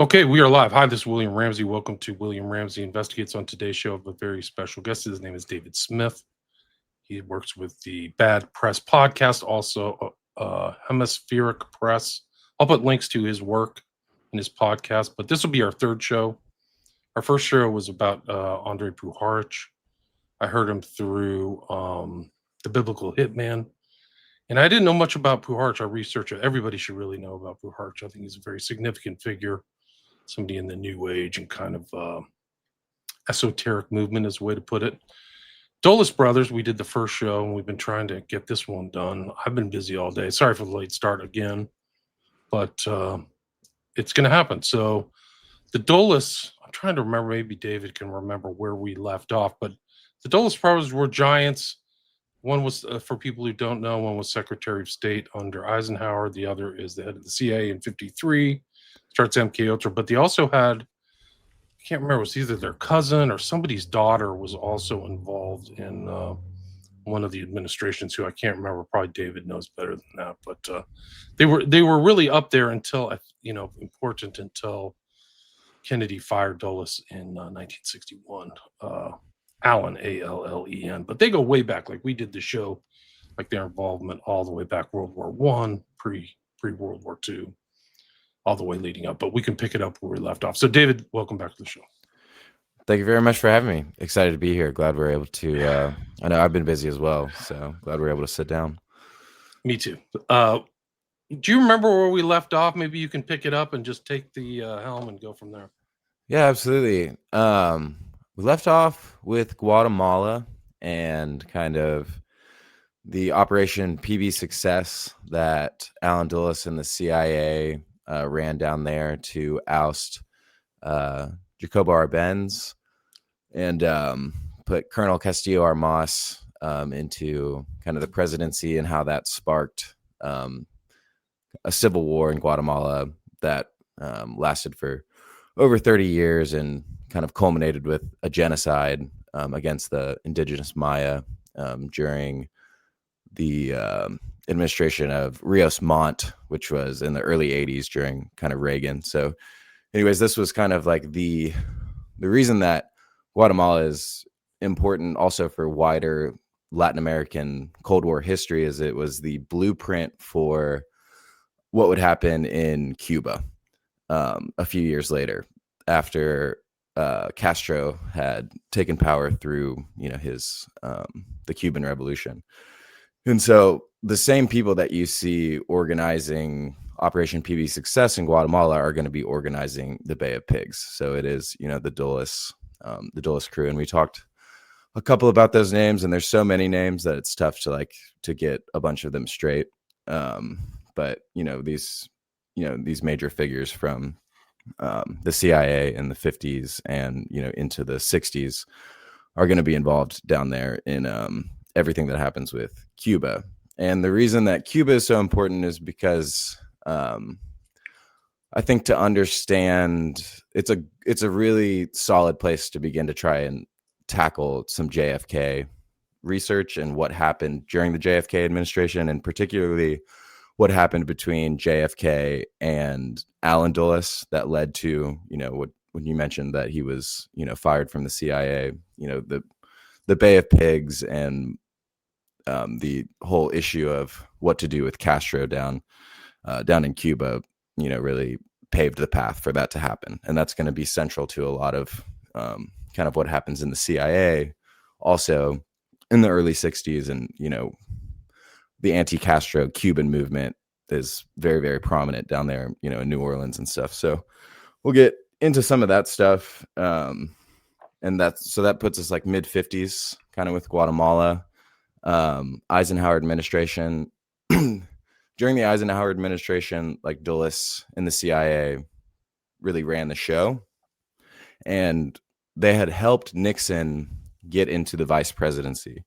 Okay, we are live. Hi, this is William Ramsey. Welcome to William Ramsey Investigates. On today's show, I have a very special guest. His name is David Smith. He works with the Bad Press podcast, also Hemispheric Press. I'll put links to his work and his podcast, but this will be our third show. Our first show was about Andrei Puharich. I heard him through The Biblical Hitman. And I didn't know much about Puharich. I researched it. Everybody should really know about Puharich. I think he's a very significant figure, somebody in the new age and kind of esoteric movement is the way to put it. Dulles Brothers, we did the first show and we've been trying to get this one done. I've been busy all day. Sorry for the late start again, but it's going to happen. So the Dulles, I'm trying to remember, maybe David can remember where we left off, but the Dulles Brothers were giants. One was, for people who don't know, one was Secretary of State under Eisenhower. The other is the head of the CIA in 1953. Starts MK Ultra, but they also had, I can't remember, it was either their cousin or somebody's daughter was also involved in one of the administrations who I can't remember. Probably David knows better than that, but they were really up there until, important until Kennedy fired Dulles in 1961. Allen, Allen, but they go way back. Like we did the show, like their involvement all the way back World War One, pre World War II. All the way leading up, but we can pick it up where we left off. So, David, welcome back to the show. Thank you very much for having me. Excited to be here. Glad we're able to. I know I've been busy as well, so glad we're able to sit down. Me too. Do you remember where we left off? Maybe you can pick it up and just take the helm and go from there. Yeah, absolutely. We left off with Guatemala and kind of the Operation PB Success that Alan Dulles and the CIA ran down there to oust Jacobo Arbenz and put Colonel Castillo Armas into kind of the presidency, and how that sparked a civil war in Guatemala that lasted for over 30 years and kind of culminated with a genocide against the indigenous Maya during the administration of Rios Montt, which was in the early 80s during kind of Reagan. So anyways, this was kind of like the reason that Guatemala is important also for wider Latin American Cold War history is it was the blueprint for what would happen in Cuba a few years later after Castro had taken power through, his the Cuban Revolution. And so the same people that you see organizing Operation PB Success in Guatemala are going to be organizing the Bay of Pigs. So it is, the Dulles crew. And we talked a couple about those names, and there's so many names that it's tough to get a bunch of them straight. But these major figures from the CIA in the 50s and, into the 60s are going to be involved down there in everything that happens with Cuba. And the reason that Cuba is so important is because I think to understand it's a really solid place to begin to try and tackle some JFK research and what happened during the JFK administration, and particularly what happened between JFK and Alan Dulles that led to, when you mentioned that he was, fired from the CIA, the Bay of Pigs and the whole issue of what to do with Castro down in Cuba, really paved the path for that to happen. And that's going to be central to a lot of kind of what happens in the CIA also in the early 60s. And, the anti-Castro Cuban movement is very, very prominent down there, in New Orleans and stuff. So we'll get into some of that stuff. And that puts us like mid 50s kind of with Guatemala. Eisenhower administration. During the Eisenhower administration, like Dulles and the CIA really ran the show, and they had helped Nixon get into the vice presidency.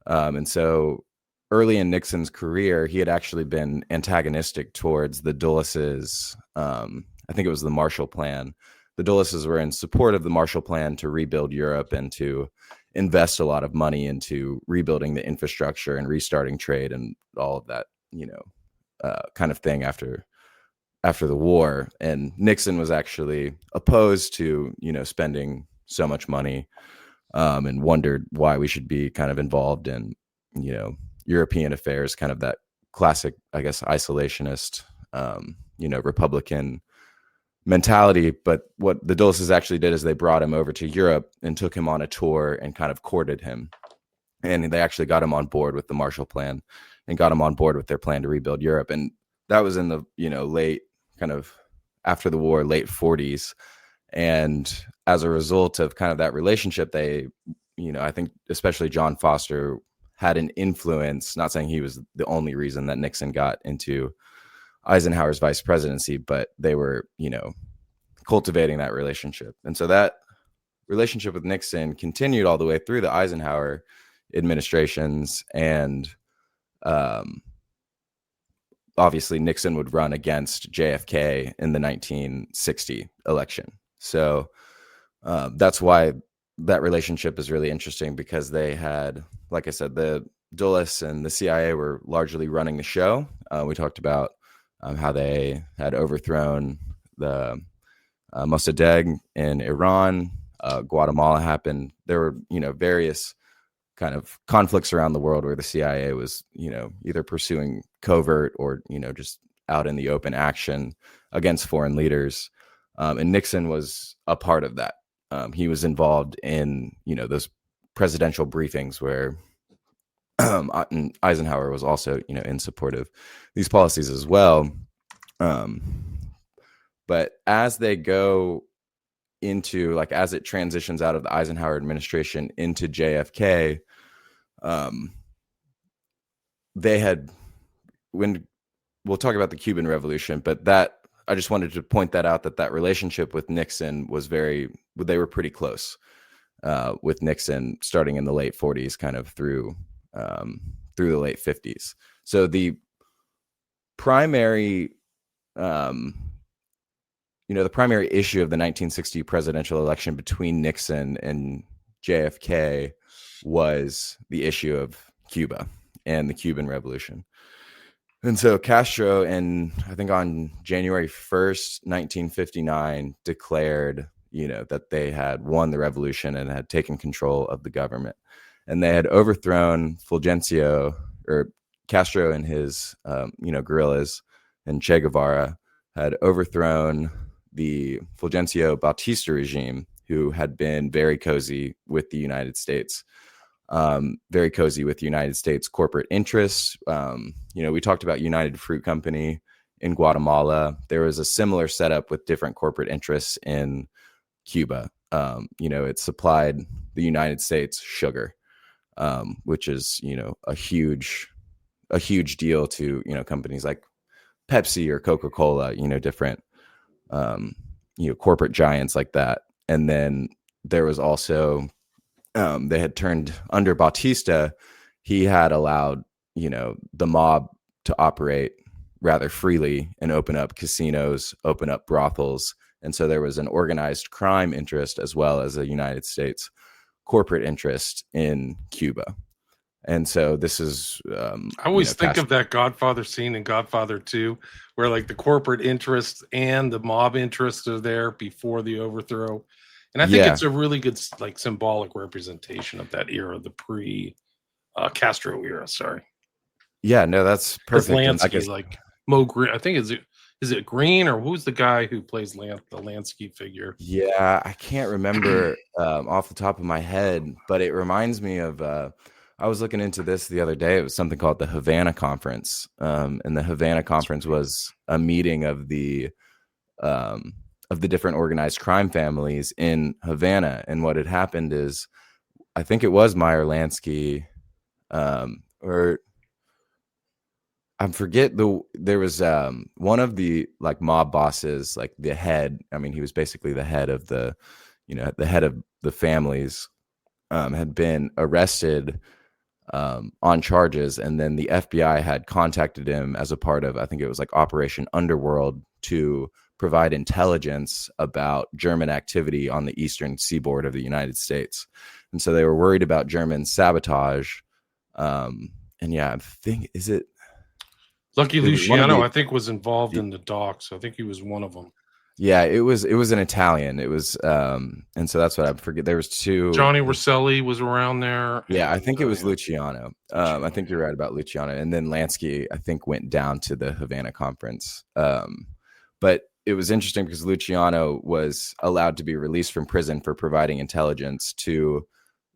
And so early in Nixon's career, he had actually been antagonistic towards the Dulleses. I think it was the Marshall Plan. The Dulleses were in support of the Marshall Plan to rebuild Europe and to invest a lot of money into rebuilding the infrastructure and restarting trade and all of that, kind of thing after after the war, and Nixon was actually opposed to, spending so much money, and wondered why we should be kind of involved in, European affairs, kind of that classic, I guess, isolationist, Republican mentality. But what the Dulles actually did is they brought him over to Europe and took him on a tour and kind of courted him. And they actually got him on board with the Marshall Plan and got him on board with their plan to rebuild Europe. And that was in the, late kind of after the war, late 40s. And as a result of kind of that relationship, they, I think especially John Foster had an influence, not saying he was the only reason that Nixon got into Eisenhower's vice presidency, but they were, cultivating that relationship. And so that relationship with Nixon continued all the way through the Eisenhower administrations. And obviously Nixon would run against JFK in the 1960 election. So that's why that relationship is really interesting, because they had, like I said, the Dulles and the CIA were largely running the show. We talked about how they had overthrown the Mossadegh in Iran. Guatemala happened. There were, various kind of conflicts around the world where the CIA was, either pursuing covert or, just out in the open action against foreign leaders. And Nixon was a part of that. He was involved in, those presidential briefings where Eisenhower was also, in support of these policies as well. But as they go into, like, as it transitions out of the Eisenhower administration into JFK, they had, when we'll talk about the Cuban Revolution, but that, I just wanted to point that out, that relationship with Nixon was they were pretty close, with Nixon starting in the late 40s, kind of through the late 50s. So the primary, the primary issue of the 1960 presidential election between Nixon and JFK was the issue of Cuba and the Cuban Revolution. And so Castro, I think on January 1st, 1959, declared, that they had won the revolution and had taken control of the government. And they had overthrown Fulgencio, or Castro and his, guerrillas, and Che Guevara had overthrown the Fulgencio Batista regime, who had been very cozy with the United States. Very cozy with United States corporate interests. We talked about United Fruit Company in Guatemala. There was a similar setup with different corporate interests in Cuba. It supplied the United States sugar, which is, a huge deal to, companies like Pepsi or Coca-Cola, different, corporate giants like that. And then there was also, they had turned under Batista. He had allowed, the mob to operate rather freely and open up casinos, open up brothels. And so there was an organized crime interest as well as a United States corporate interest in Cuba. And so this is, I always think of that Godfather scene in Godfather 2, where like the corporate interests and the mob interests are there before the overthrow. And I think it's a really good, like, symbolic representation of that era, the pre-Castro era. Sorry. Yeah, no, that's perfect. Lansky, like Mo Green, I think is it Green, or who's the guy who plays the Lansky figure? Yeah, I can't remember off the top of my head, but it reminds me of. I was looking into this the other day. It was something called the Havana Conference, and the Havana Conference was a meeting of the different organized crime families in Havana. And what had happened is, I think it was Meyer Lansky, or I forget there was one of the, like, mob bosses, like the head. I mean, he was basically the head of the head of the families, had been arrested on charges. And then the FBI had contacted him as a part of, I think it was like Operation Underworld, to provide intelligence about German activity on the eastern seaboard of the United States. And so they were worried about German sabotage. And yeah, I think, is it Lucky it was one of Luciano, the I think, was involved in the docs. I think he was one of them. yeah, it was an Italian. It was and so that's what I forget. There was two. Johnny Rosselli was around there. Yeah, I And, think it was yeah. Luciano. I think you're right about Luciano. And then Lansky, I think, went down to the Havana conference. But it was interesting because Luciano was allowed to be released from prison for providing intelligence to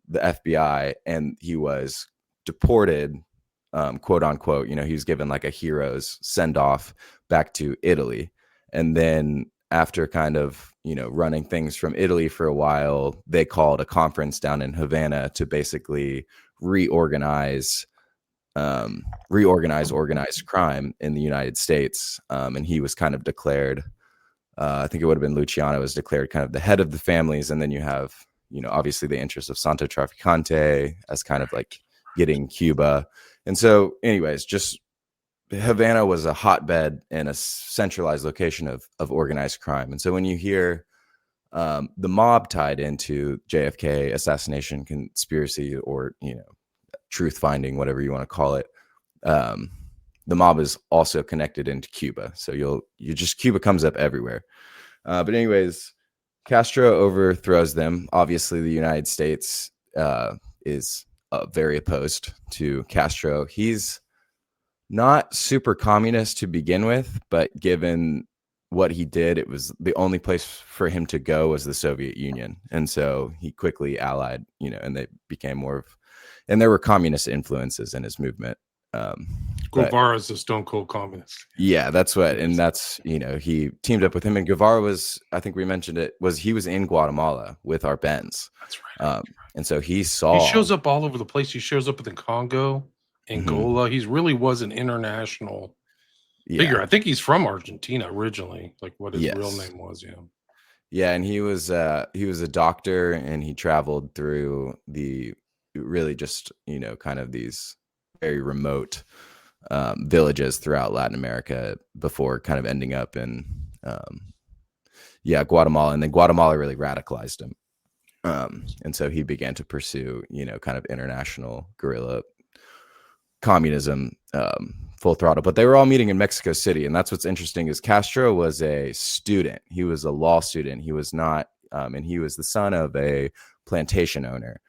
the FBI, and he was deported, quote unquote. He was given like a hero's send off back to Italy. And then after kind of, running things from Italy for a while, they called a conference down in Havana to basically reorganize organized crime in the United States. And he was kind of declared, I think it would have been Luciano was declared kind of the head of the families. And then you have, obviously the interest of Santo Traficante as kind of like getting Cuba. And so anyways, just Havana was a hotbed and a centralized location of organized crime. And so when you hear the mob tied into JFK assassination conspiracy, or truth finding, whatever you want to call it, the mob is also connected into Cuba. So Cuba comes up everywhere. But anyways, Castro overthrows them. Obviously, the United States is very opposed to Castro. He's not super communist to begin with, but given what he did, it was the only place for him to go was the Soviet Union. And so he quickly allied, and they became more of, and there were communist influences in his movement. Guevara's a stone cold communist. Yeah, that's what, and that's, he teamed up with him, and Guevara was, I think we mentioned it, he was in Guatemala with our Benz. That's right. And so he shows up all over the place. He shows up in the Congo, Angola. Mm-hmm. He really was an international figure. I think he's from Argentina originally, like what his real name was. Yeah, and he was a doctor, and he traveled through the really just kind of these very remote villages throughout Latin America before kind of ending up in Guatemala, and then Guatemala really radicalized him. And so he began to pursue, kind of international guerrilla communism, full throttle. But they were all meeting in Mexico City. And that's what's interesting is Castro was a student. He was a law student. He was not, and he was the son of a plantation owner.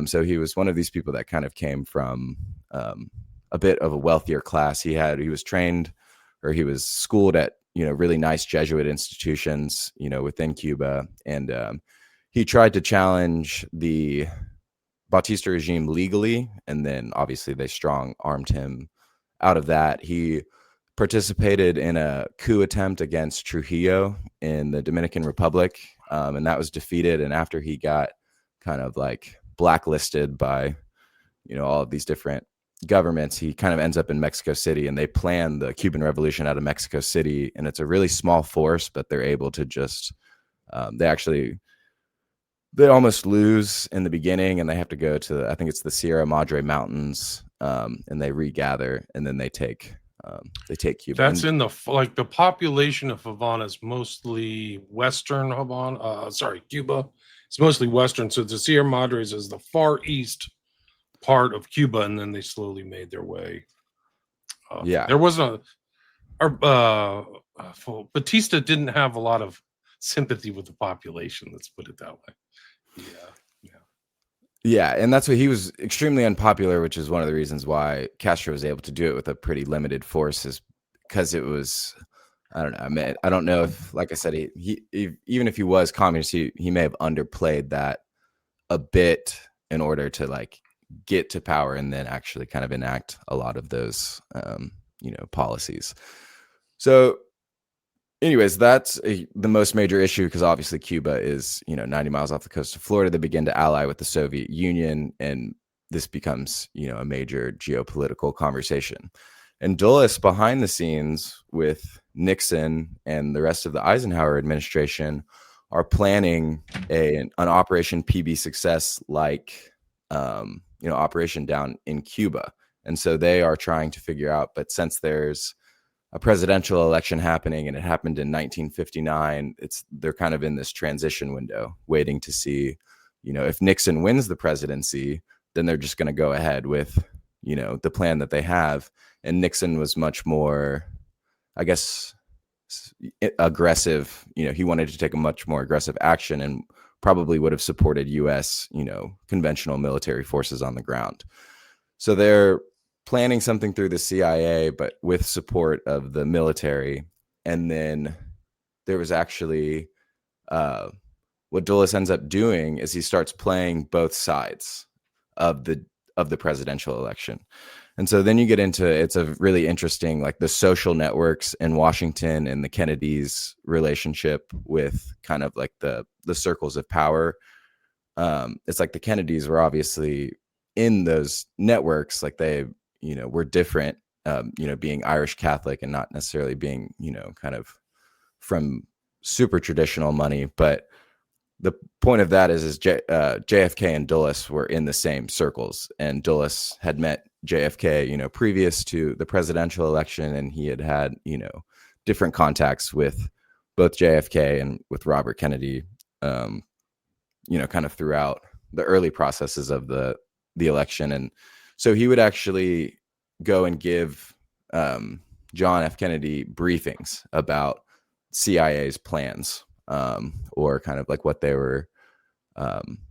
So he was one of these people that kind of came from a bit of a wealthier class. He was trained, or he was schooled at, really nice Jesuit institutions, within Cuba. And he tried to challenge the Batista regime legally, and then obviously they strong armed him out of that. He participated in a coup attempt against Trujillo in the Dominican Republic, and that was defeated. And after he got kind of like blacklisted by, all of these different governments, he kind of ends up in Mexico City, and they plan the Cuban Revolution out of Mexico City. And it's a really small force, but they're able to just, they almost lose in the beginning, and they have to go to, I think it's the Sierra Madre Mountains, and they regather, and then they take Cuba. That's in the population of Havana is mostly Western Havana. Cuba. It's mostly Western. So the Sierra Madres is the far east part of Cuba, and then they slowly made their way. There wasn't Batista didn't have a lot of sympathy with the population. Let's put it that way. Yeah, and that's what he was extremely unpopular, which is one of the reasons why Castro was able to do it with a pretty limited force, is because it was, I don't know. I mean, I don't know if, like I said, he even if he was communist, he may have underplayed that a bit in order to like get to power and then actually kind of enact a lot of those, policies. So anyways, that's the most major issue, because obviously Cuba is, 90 miles off the coast of Florida. They begin to ally with the Soviet Union, and this becomes, a major geopolitical conversation. And Dulles, behind the scenes with Nixon and the rest of the Eisenhower administration, are planning an Operation PB Success like, operation down in Cuba. And so they are trying to figure out, but since there's a presidential election happening and it happened in 1959, they're kind of in this transition window waiting to see, if Nixon wins the presidency, then they're just going to go ahead with the plan that they have. And Nixon was much more, I guess, aggressive. He wanted to take a much more aggressive action and probably would have supported U.S., conventional military forces on the ground. So they're planning something through the CIA, but with support of the military. And then there was actually what Dulles ends up doing is he starts playing both sides of the presidential election. And so then you get into, it's a really interesting, like the social networks in Washington and the Kennedys' relationship with kind of like the circles of power. It's like the Kennedys were obviously in those networks, like they, were different, being Irish Catholic and not necessarily being, kind of from super traditional money. But the point of that is JFK and Dulles were in the same circles, and Dulles had met JFK, previous to the presidential election, and he had, different contacts with both JFK and with Robert Kennedy, kind of throughout the early processes of the election. And so he would actually go and give John F. Kennedy briefings about CIA's plans, or kind of like what they were,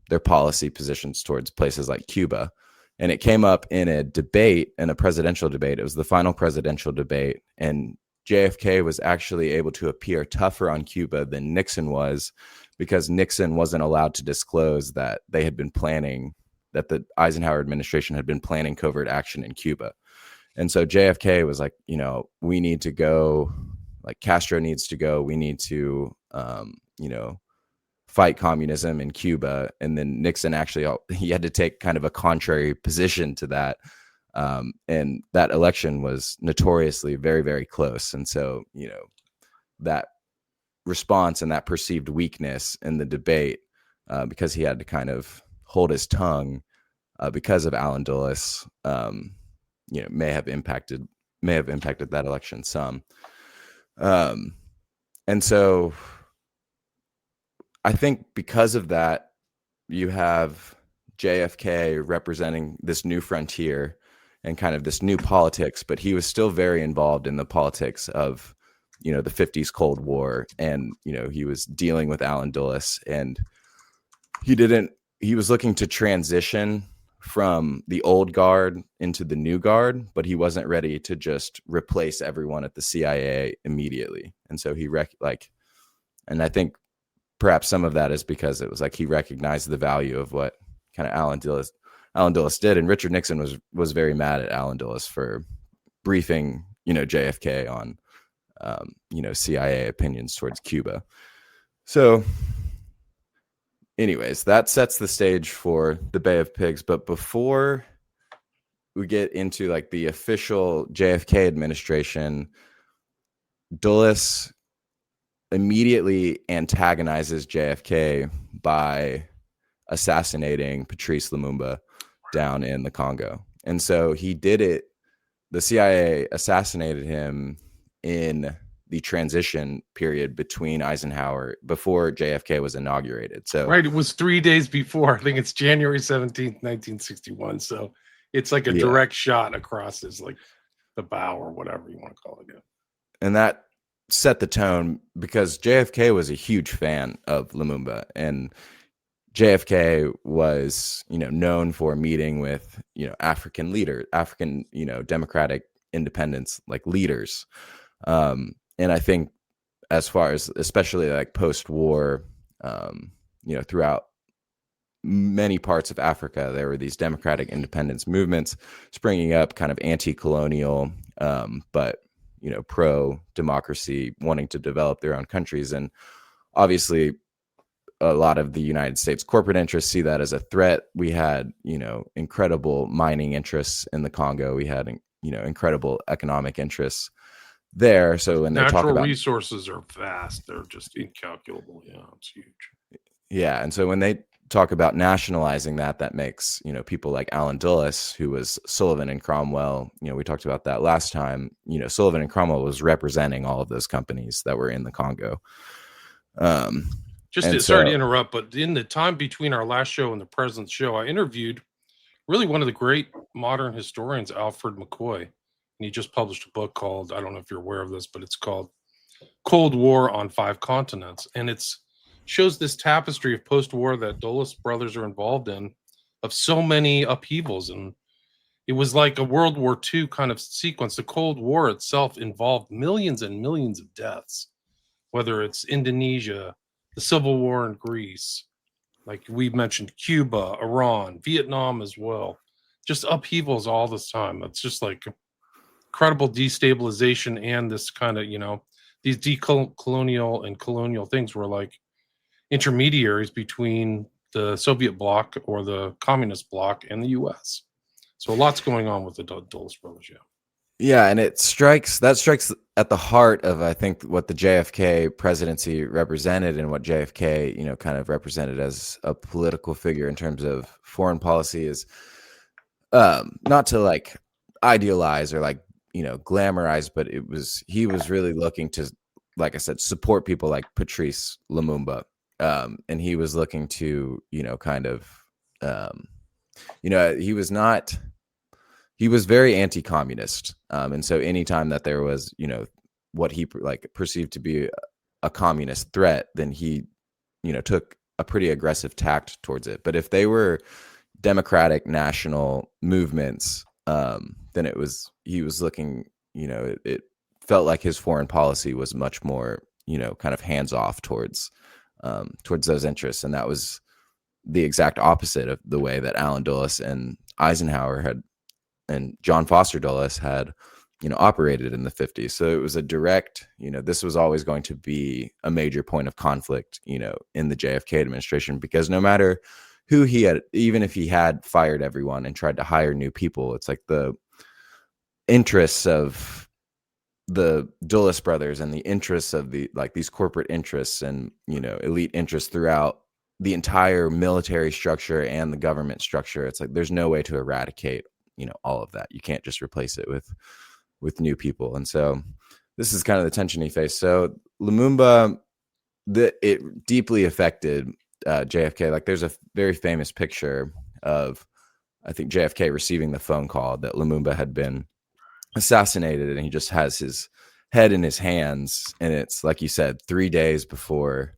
their policy positions towards places like Cuba. And it came up in a debate, in a presidential debate. It was the final presidential debate. And JFK was actually able to appear tougher on Cuba than Nixon was, because Nixon wasn't allowed to disclose that they had been planning, that the Eisenhower administration had been planning covert action in Cuba. And so JFK was like, we need to go, like Castro needs to go. We need to, fight communism in Cuba. And then Nixon actually, he had to take kind of a contrary position to that. And that election was notoriously very, very close. And so, that response and that perceived weakness in the debate, because he had to kind of hold his tongue, because of Allen Dulles, may have impacted that election some. And so I think because of that, you have JFK representing this new frontier and kind of this new politics, but he was still very involved in the politics of, the 50s Cold War. And, he was dealing with Allen Dulles, and he was looking to transition from the old guard into the new guard, but he wasn't ready to just replace everyone at the CIA immediately. And so and I think perhaps some of that is because it was like he recognized the value of what kind of Allen Dulles did. And Richard Nixon was very mad at Allen Dulles for briefing, JFK on, CIA opinions towards Cuba. So anyways, that sets the stage for the Bay of Pigs. But before we get into like the official JFK administration, Dulles immediately antagonizes JFK by assassinating Patrice Lumumba down in the Congo. And so he did it, the CIA assassinated him in the transition period between before JFK was inaugurated. So right, it was 3 days before. I think it's January 17th, 1961. So it's like a direct shot across his, like, the bow or whatever you want to call it. Yeah. And that set the tone, because JFK was a huge fan of Lumumba, and JFK was, known for meeting with, African democratic independence, like leaders. And I think as far as, especially like post-war, throughout many parts of Africa, there were these democratic independence movements springing up, kind of anti-colonial, but pro-democracy, wanting to develop their own countries. And obviously a lot of the United States corporate interests see that as a threat. We had, incredible mining interests in the Congo. We had, incredible economic interests there. So when they talk about natural resources are vast, they're just incalculable. Yeah, it's huge. Yeah. And so when they talk about nationalizing that makes, people like Allen Dulles, who was Sullivan and Cromwell, we talked about that last time, Sullivan and Cromwell was representing all of those companies that were in the Congo. Sorry to interrupt, but in the time between our last show and the present show, I interviewed really one of the great modern historians, Alfred McCoy. And he just published a book called, I don't know if you're aware of this, but it's called Cold War on Five Continents. And it's shows this tapestry of post-war that Dulles brothers are involved in, of so many upheavals. And it was like a World War II kind of sequence. The Cold War itself involved millions and millions of deaths, whether it's Indonesia, the Civil War in Greece, like we mentioned, Cuba, Iran, Vietnam as well. Just upheavals all this time. It's just like incredible destabilization, and this kind of, these decolonial and colonial things were like intermediaries between the Soviet bloc or the communist bloc and the US. So lots going on with the Dulles brothers, yeah. Yeah, and that strikes at the heart of, I think, what the JFK presidency represented, and what JFK, kind of represented as a political figure in terms of foreign policy, is not to like idealize or like, glamorize, but he was really looking to, like I said, support people like Patrice Lumumba. And he was looking to, kind of, he was very anti-communist. And so anytime that there was, what he like perceived to be a communist threat, then he, took a pretty aggressive tact towards it. But if they were democratic national movements, then he was looking, it felt like his foreign policy was much more, kind of hands off towards those interests. And that was the exact opposite of the way that Allen Dulles and Eisenhower and John Foster Dulles had, operated in the 50s. So it was a direct, this was always going to be a major point of conflict, in the JFK administration, because no matter who he had, even if he had fired everyone and tried to hire new people, it's like the interests of the Dulles brothers and the interests of these corporate interests and, elite interests throughout the entire military structure and the government structure. It's like, there's no way to eradicate, all of that. You can't just replace it with new people. And so this is kind of the tension he faced. So Lumumba, it deeply affected JFK. Like, there's a very famous picture of, I think, JFK receiving the phone call that Lumumba had been assassinated, and he just has his head in his hands. And it's, like you said, 3 days before.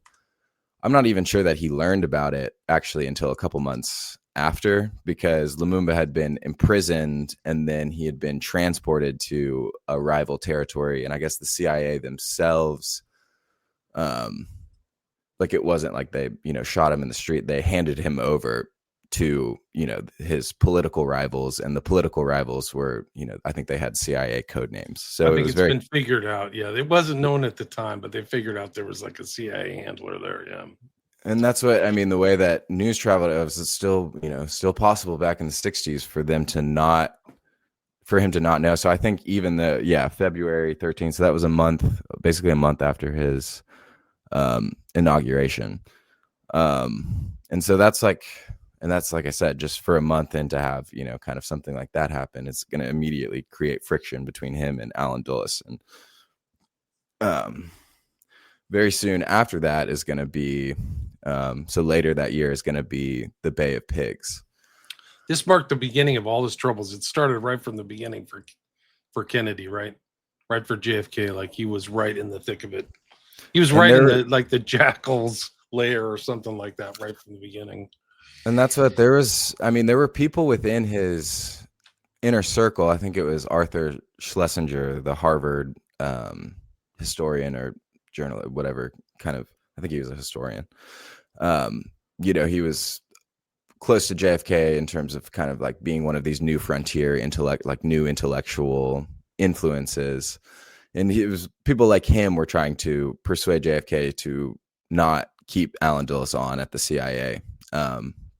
I'm not even sure that he learned about it actually until a couple months after, because Lumumba had been imprisoned and then he had been transported to a rival territory. And I guess the CIA themselves, like, it wasn't like they, shot him in the street. They handed him over to, his political rivals, and the political rivals were, I think they had CIA code names. So I think been figured out. Yeah. It wasn't known at the time, but they figured out there was like a CIA handler there. Yeah. And that's what, I mean, the way that news traveled, it was still, still possible back in the 60s for him to not know. So I think even February 13th. So that was basically a month after his inauguration. And so that's like I said, just for a month, and to have, kind of something like that happen, it's going to immediately create friction between him and Allen Dulles. And very soon after that is going to be, so later that year is going to be the Bay of Pigs. This marked the beginning of all his troubles. It started right from the beginning for Kennedy, right for JFK. Like, he was right in the thick of it. He was right in the jackal's lair or something like that, right from the beginning. And that's what there were people within his inner circle. I think it was Arthur Schlesinger, the Harvard historian or journalist, whatever kind of, I think he was a historian. He was close to JFK in terms of kind of like being one of these new frontier new intellectual influences. And people like him were trying to persuade JFK to not keep Allen Dulles on at the CIA.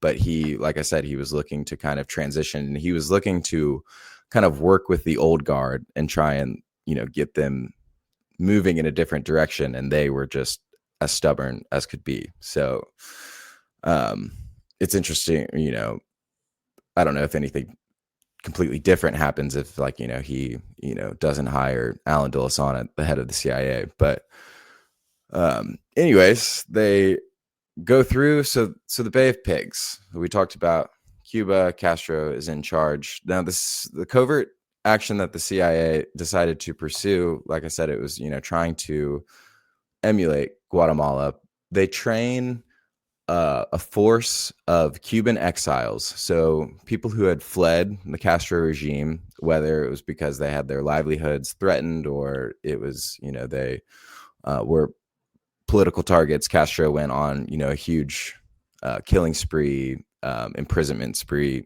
But he, like I said, he was looking to kind of transition, and he was looking to kind of work with the old guard and try and, get them moving in a different direction. And they were just as stubborn as could be. So it's interesting, I don't know if anything completely different happens if, like, he, doesn't hire Allen Dulles on at the head of the CIA. But anyways, they go through. So the Bay of Pigs, we talked about Cuba. Castro is in charge. Now, the covert action that the CIA decided to pursue, like I said, it was, trying to emulate Guatemala. They train a force of Cuban exiles, so people who had fled the Castro regime, whether it was because they had their livelihoods threatened or it was, they were political targets. Castro went on, a huge killing spree, imprisonment spree,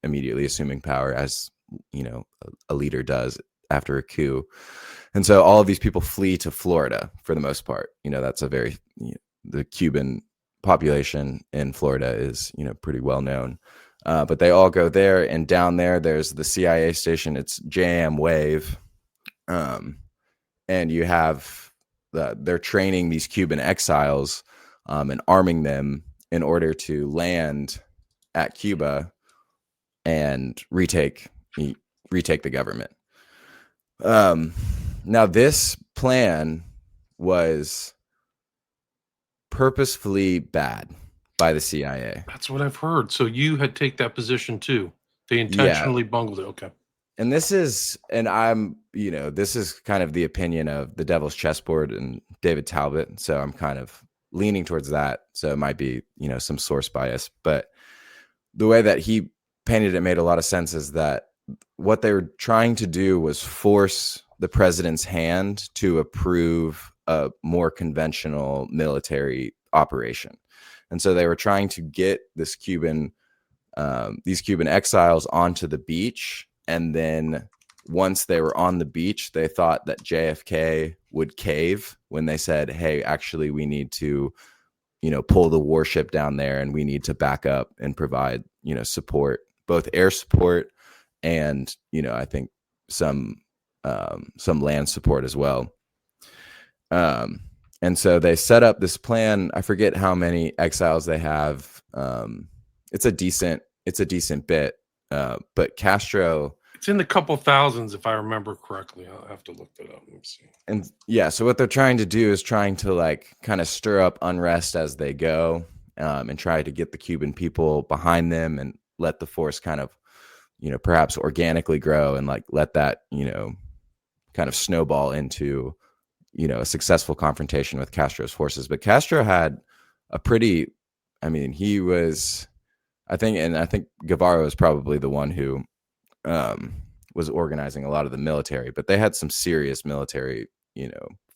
immediately assuming power as, a leader does after a coup. And so all of these people flee to Florida for the most part. That's a very, the Cuban population in Florida is, pretty well known. But they all go there, and down there's the CIA station. It's JM Wave. And you have they're training these Cuban exiles and arming them in order to land at Cuba and retake the government. Now, this plan was purposefully bad by the CIA. That's what I've heard. So you had take that position too. They intentionally bungled it. Okay. And this is kind of the opinion of the Devil's Chessboard and David Talbot. So I'm kind of leaning towards that. So it might be, some source bias, but the way that he painted it made a lot of sense. Is that what they were trying to do was force the president's hand to approve a more conventional military operation. And so they were trying to get these Cuban exiles onto the beach. And then once they were on the beach, they thought that JFK would cave when they said, hey, actually, we need to, pull the warship down there, and we need to back up and provide, support, both air support and, I think some land support as well. And so they set up this plan. I forget how many exiles they have. It's a decent bit. But Castro, it's in the couple thousands, if I remember correctly. I'll have to look that up. Let me see. And yeah, so what they're trying to do is trying to like kind of stir up unrest as they go, and try to get the Cuban people behind them and let the force kind of, perhaps organically grow, and like let that, kind of snowball into, a successful confrontation with Castro's forces. But Castro had he was, I think Guevara was probably the one who was organizing a lot of the military, but they had some serious military,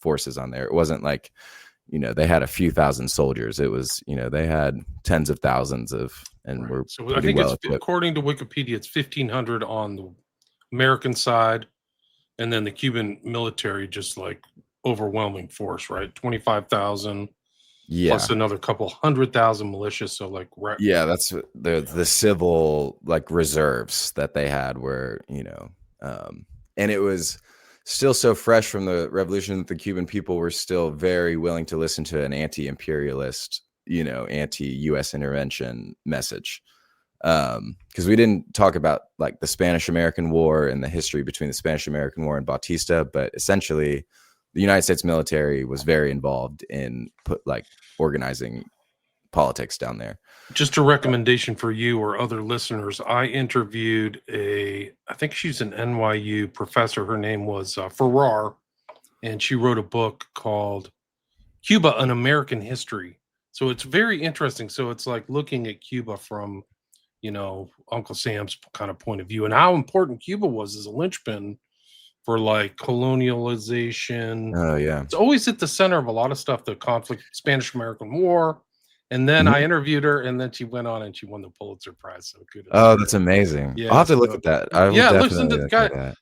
forces on there. It wasn't like, they had a few thousand soldiers. It was, they had tens of thousands and were. So I think according to Wikipedia, it's 1,500 on the American side, and then the Cuban military just like overwhelming force, right? 25,000. Plus another couple 100,000 militias. So like, that's the civil like reserves that they had were, and it was still so fresh from the revolution that the Cuban people were still very willing to listen to an anti-imperialist, anti-US intervention message. Because we didn't talk about like the Spanish-American War and the history between the Spanish-American War and Bautista, but essentially the United States military was very involved in organizing politics down there. Just a recommendation for you or other listeners. I interviewed I think she's an NYU professor. Her name was Farrar, and she wrote a book called Cuba, An American History. So it's very interesting. So it's like looking at Cuba from, Uncle Sam's kind of point of view, and how important Cuba was as a linchpin for like colonialization. Oh yeah. It's always at the center of a lot of stuff, the conflict, Spanish-American War. And then I interviewed her, and then she went on and she won the Pulitzer Prize. So good. Oh, that's amazing. Yeah, I'll have to look at that. Listen to the guy.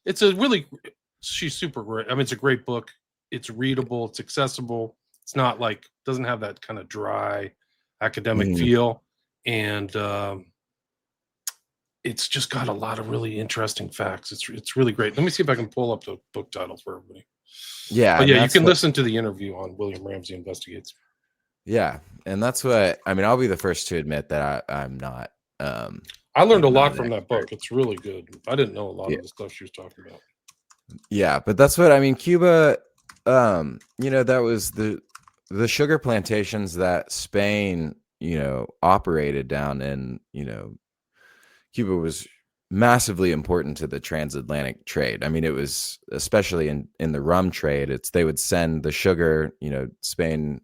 She's super great. I mean, it's a great book. It's readable. It's accessible. It's not like, doesn't have that kind of dry academic feel. And it's just got a lot of really interesting facts. It's really great. Let me see if I can pull up the book title for everybody. Yeah. But yeah, you can listen to the interview on William Ramsey Investigates. Yeah. And that's what, I'll be the first to admit that I'm not. I learned a lot from that book. It's really good. I didn't know a lot of the stuff she was talking about. Yeah. But that's what, Cuba, that was the sugar plantations that Spain, operated down in, Cuba was massively important to the transatlantic trade. I mean, it was especially in the rum trade. They would send the sugar, Spain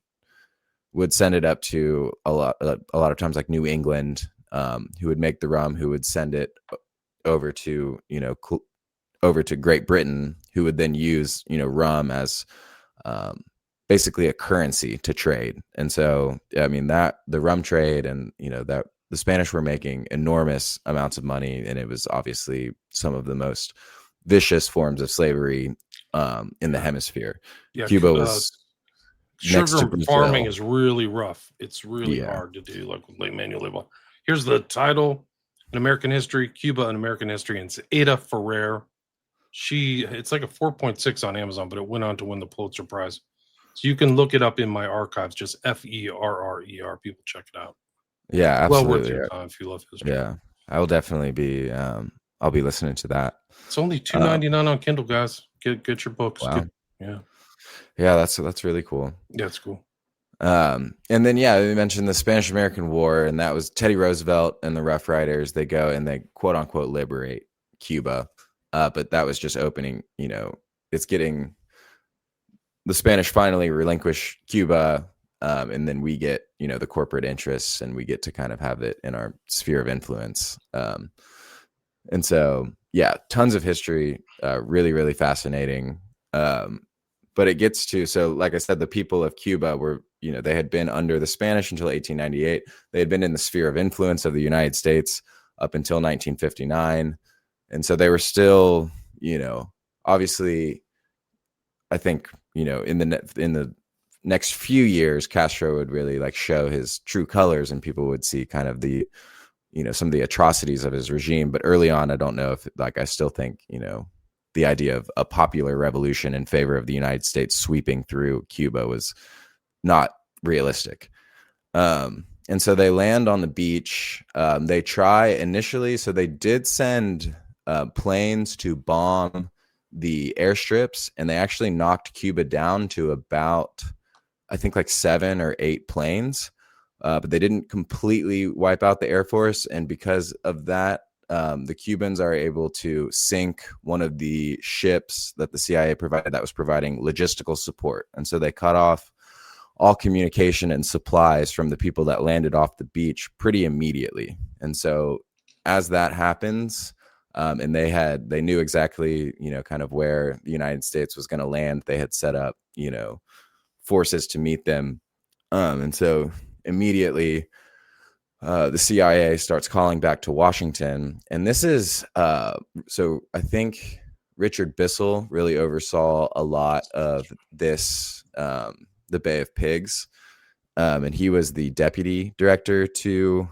would send it up to a lot of times like New England, who would make the rum, who would send it over to, over to Great Britain, who would then use, rum as basically a currency to trade. And so, I mean, that the rum trade and, that the Spanish were making enormous amounts of money. And it was obviously some of the most vicious forms of slavery in the hemisphere. Yeah, Cuba was sugar farming is really rough. It's really hard to do, like with Manuel Label. Here's the title: in American history, Cuba in American history, and it's Ada Ferrer. It's like a 4.6 on Amazon, but it went on to win the Pulitzer Prize. So you can look it up in my archives, just Ferrer. People check it out. Yeah, absolutely. Well worth your time if you love history. Yeah, I will definitely be. I'll be listening to that. It's only $2.99 on Kindle, guys. Get your books. Wow. Yeah, that's really cool. Yeah, it's cool. And then we mentioned the Spanish-American War, and that was Teddy Roosevelt and the Rough Riders. They go and they quote unquote liberate Cuba, but that was just opening. It's getting the Spanish finally relinquish Cuba, and then we get the corporate interests, and we get to kind of have it in our sphere of influence. And so tons of history, really, really fascinating. But it gets to, so like I said, the people of Cuba were, they had been under the Spanish until 1898. They had been in the sphere of influence of the United States up until 1959. And so they were still, obviously, I think, in the next few years, Castro would really like show his true colors, and people would see kind of the, some of the atrocities of his regime. But early on, I don't know if, like, I still think, the idea of a popular revolution in favor of the United States sweeping through Cuba was not realistic. And so they land on the beach. They try initially. So they did send planes to bomb the airstrips, and they actually knocked Cuba down to about, I think, like 7 or 8 planes. But they didn't completely wipe out the Air Force. And because of that, the Cubans are able to sink one of the ships that the CIA provided that was providing logistical support. And so they cut off all communication and supplies from the people that landed off the beach pretty immediately. And so as that happens, and they knew exactly, kind of where the United States was going to land. They had set up, forces to meet them. And so immediately, the CIA starts calling back to Washington. And this is, so I think Richard Bissell really oversaw a lot of this, the Bay of Pigs. And he was the deputy director to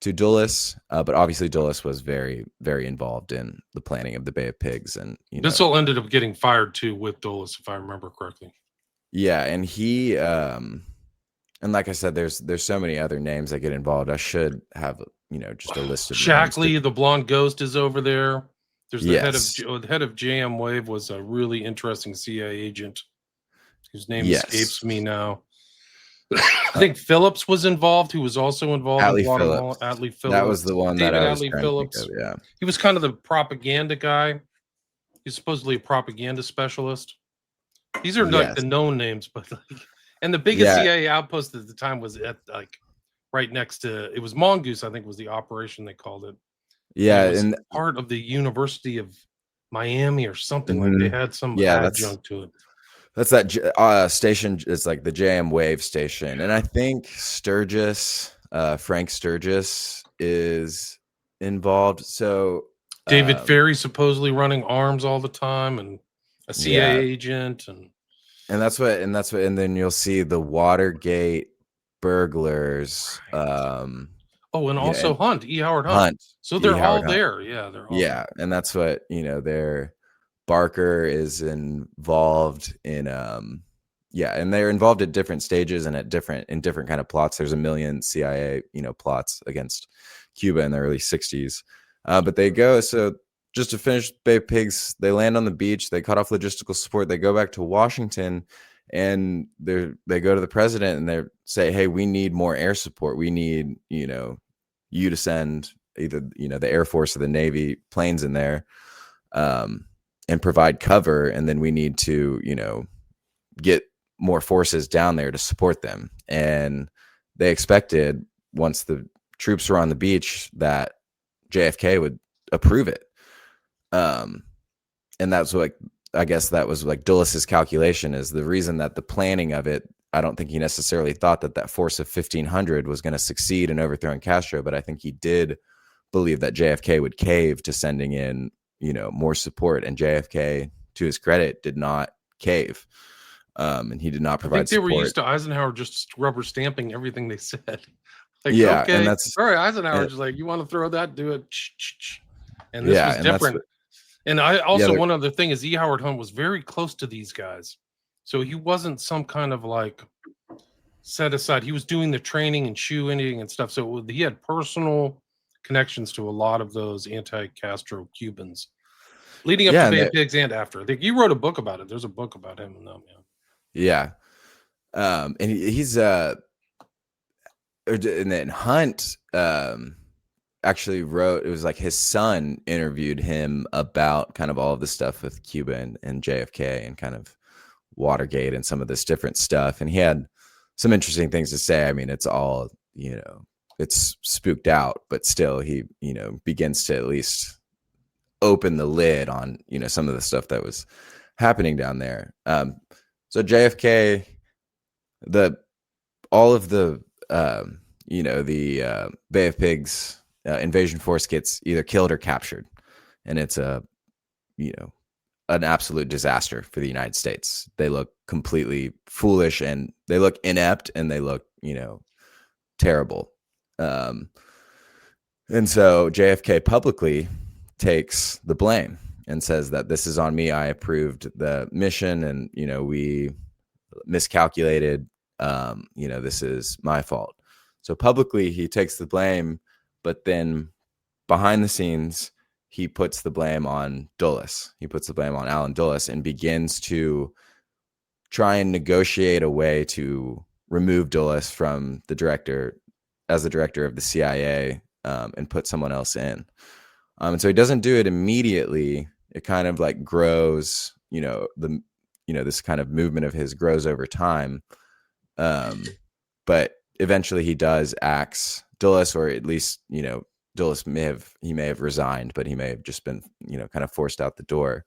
Dulles. But obviously Dulles was very, very involved in the planning of the Bay of Pigs. And Bissell ended up getting fired too with Dulles, if I remember correctly. Yeah. And he, and like I said, there's so many other names that get involved. I should have, just a list of Shackley, the blonde ghost, is over there. There's the head of JM Wave was a really interesting CIA agent whose name escapes me now. I think Phillips was involved, who was also involved in Guatemala. Atlee Phillips. That was the one David that I was Atlee trying Phillips. to think of, yeah. He was kind of the propaganda guy. He's supposedly a propaganda specialist. These are like the known names, but like, and the biggest CIA outpost at the time was at like right next to, it was Mongoose, I think was the operation they called it. Yeah, and part of the University of Miami or something. Like they had some adjunct to it. That's that station. It's like the JM Wave station, and I think Frank Sturgis is involved. So David Ferry supposedly running arms all the time, and a CIA agent, and then you'll see the Watergate burglars. And also Hunt, E. Howard Hunt. So they're all there. Yeah, they're all there. And that's what Barker is involved in. And they're involved at different stages and in different kind of plots. There's a million CIA plots against Cuba in the early 60s. But they go, so just to finish Bay of Pigs, they land on the beach, they cut off logistical support, they go back to Washington, and they go to the president and they say, hey, we need more air support. We need, you to send either, the Air Force or the Navy planes in there, and provide cover. And then we need to, get more forces down there to support them. And they expected, once the troops were on the beach, that JFK would approve it. And that's what, I guess that was like Dulles' calculation, is the reason that the planning of it. I don't think he necessarily thought that force of 1,500 was going to succeed in overthrowing Castro, but I think he did believe that JFK would cave to sending in, more support. And JFK, to his credit, did not cave. And he did not provide I think they support. were used to Eisenhower just rubber stamping everything they said. Like, Yeah, okay, and that's all right. Eisenhower just like, you want to throw that, do it. And this was and different. And I also, one other thing is, E. Howard Hunt was very close to these guys. So he wasn't some kind of like set aside. He was doing the training and shoe ending and stuff. So he had personal connections to a lot of those anti-Castro Cubans leading up to Bay of Pigs and after. I think you wrote a book about it. There's a book about him and them. Yeah. And he's and then Hunt actually wrote, it was like his son interviewed him about kind of all of the stuff with Cuba and JFK and kind of Watergate and some of this different stuff. And he had some interesting things to say. I mean, it's all, it's spooked out, but still he, begins to at least open the lid on, some of the stuff that was happening down there. So JFK, all of the, the Bay of Pigs invasion force gets either killed or captured. And it's an absolute disaster for the United States. They look completely foolish, and they look inept, and they look, terrible. And so JFK publicly takes the blame and says that this is on me. I approved the mission, and, we miscalculated. This is my fault. So publicly he takes the blame, but then behind the scenes, he puts the blame on Dulles. He puts the blame on Allen Dulles and begins to try and negotiate a way to remove Dulles from the director of the CIA, and put someone else in. And so he doesn't do it immediately. It kind of like grows, this kind of movement of his grows over time. But eventually he does axe Dulles, or at least, Dulles may have resigned, but he may have just been, kind of forced out the door.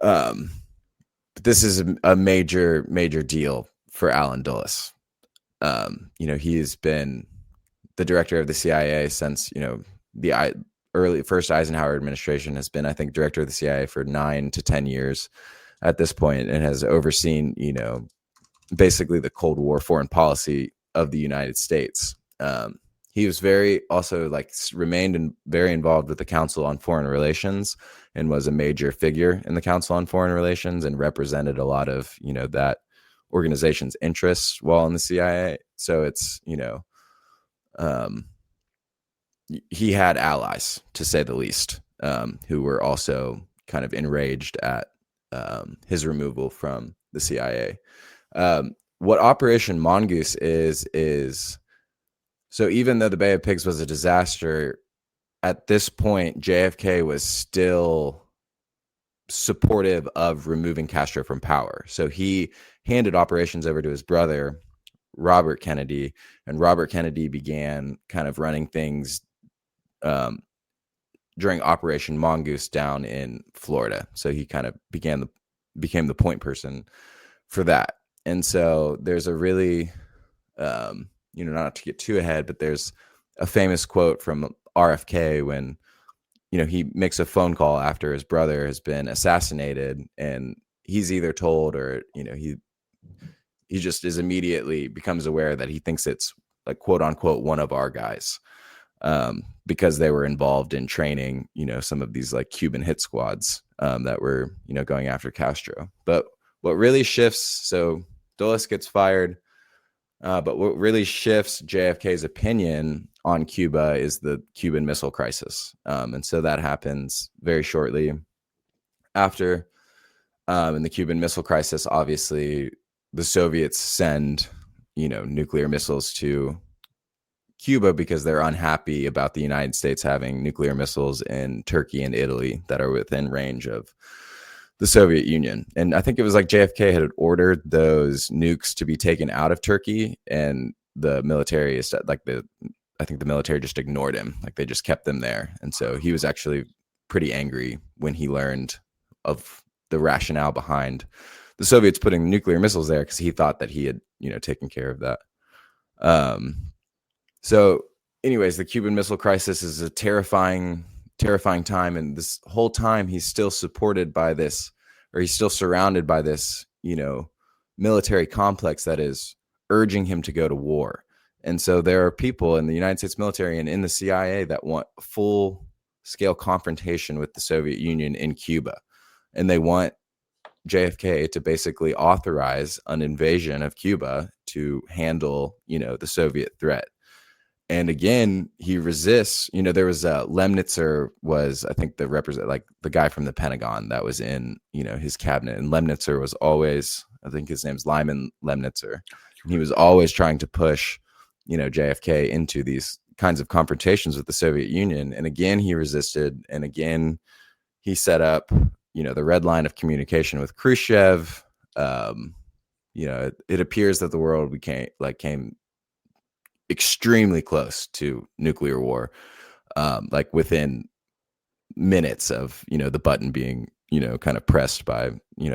But this is a major, major deal for Allen Dulles. He's been the director of the CIA since, the first Eisenhower administration, has been, I think, director of the CIA for 9 to 10 years at this point, and has overseen, basically the Cold War foreign policy of the United States. He was remained very involved with the Council on Foreign Relations, and was a major figure in the Council on Foreign Relations, and represented a lot of, that organization's interests while in the CIA. So it's, he had allies, to say the least, who were also kind of enraged at his removal from the CIA. What Operation Mongoose is so even though the Bay of Pigs was a disaster, at this point, JFK was still supportive of removing Castro from power. So he handed operations over to his brother, Robert Kennedy, and Robert Kennedy began kind of running things during Operation Mongoose down in Florida. So he kind of became the point person for that. And so there's a really, not to get too ahead, but there's a famous quote from RFK when, he makes a phone call after his brother has been assassinated, and he's either told or, he just immediately becomes aware that he thinks it's like, quote unquote, one of our guys, because they were involved in training, some of these like Cuban hit squads that were, going after Castro. But what really shifts, so Dulles gets fired, but what really shifts JFK's opinion on Cuba is the Cuban Missile Crisis. And so that happens very shortly after. In the Cuban Missile Crisis, obviously, the Soviets send, nuclear missiles to Cuba because they're unhappy about the United States having nuclear missiles in Turkey and Italy that are within range of the Soviet Union. And I think it was like JFK had ordered those nukes to be taken out of Turkey, and the military is like I think the military just ignored him. Like they just kept them there. And so he was actually pretty angry when he learned of the rationale behind the Soviets putting nuclear missiles there, because he thought that he had, taken care of that. So anyways, the Cuban Missile Crisis is a terrifying time. And this whole time he's still supported by this, or he's still surrounded by this, military complex that is urging him to go to war. And so there are people in the United States military and in the CIA that want full scale confrontation with the Soviet Union in Cuba. And they want JFK to basically authorize an invasion of Cuba to handle, the Soviet threat. And again, he resists. There was Lemnitzer was, I think, the guy from the Pentagon that was in, his cabinet. And Lemnitzer was always, I think his name's Lyman Lemnitzer. And he was always trying to push, JFK into these kinds of confrontations with the Soviet Union. And again, he resisted. And again, he set up, the red line of communication with Khrushchev. It appears that the world came extremely close to nuclear war, like within minutes of, the button being, kind of pressed by,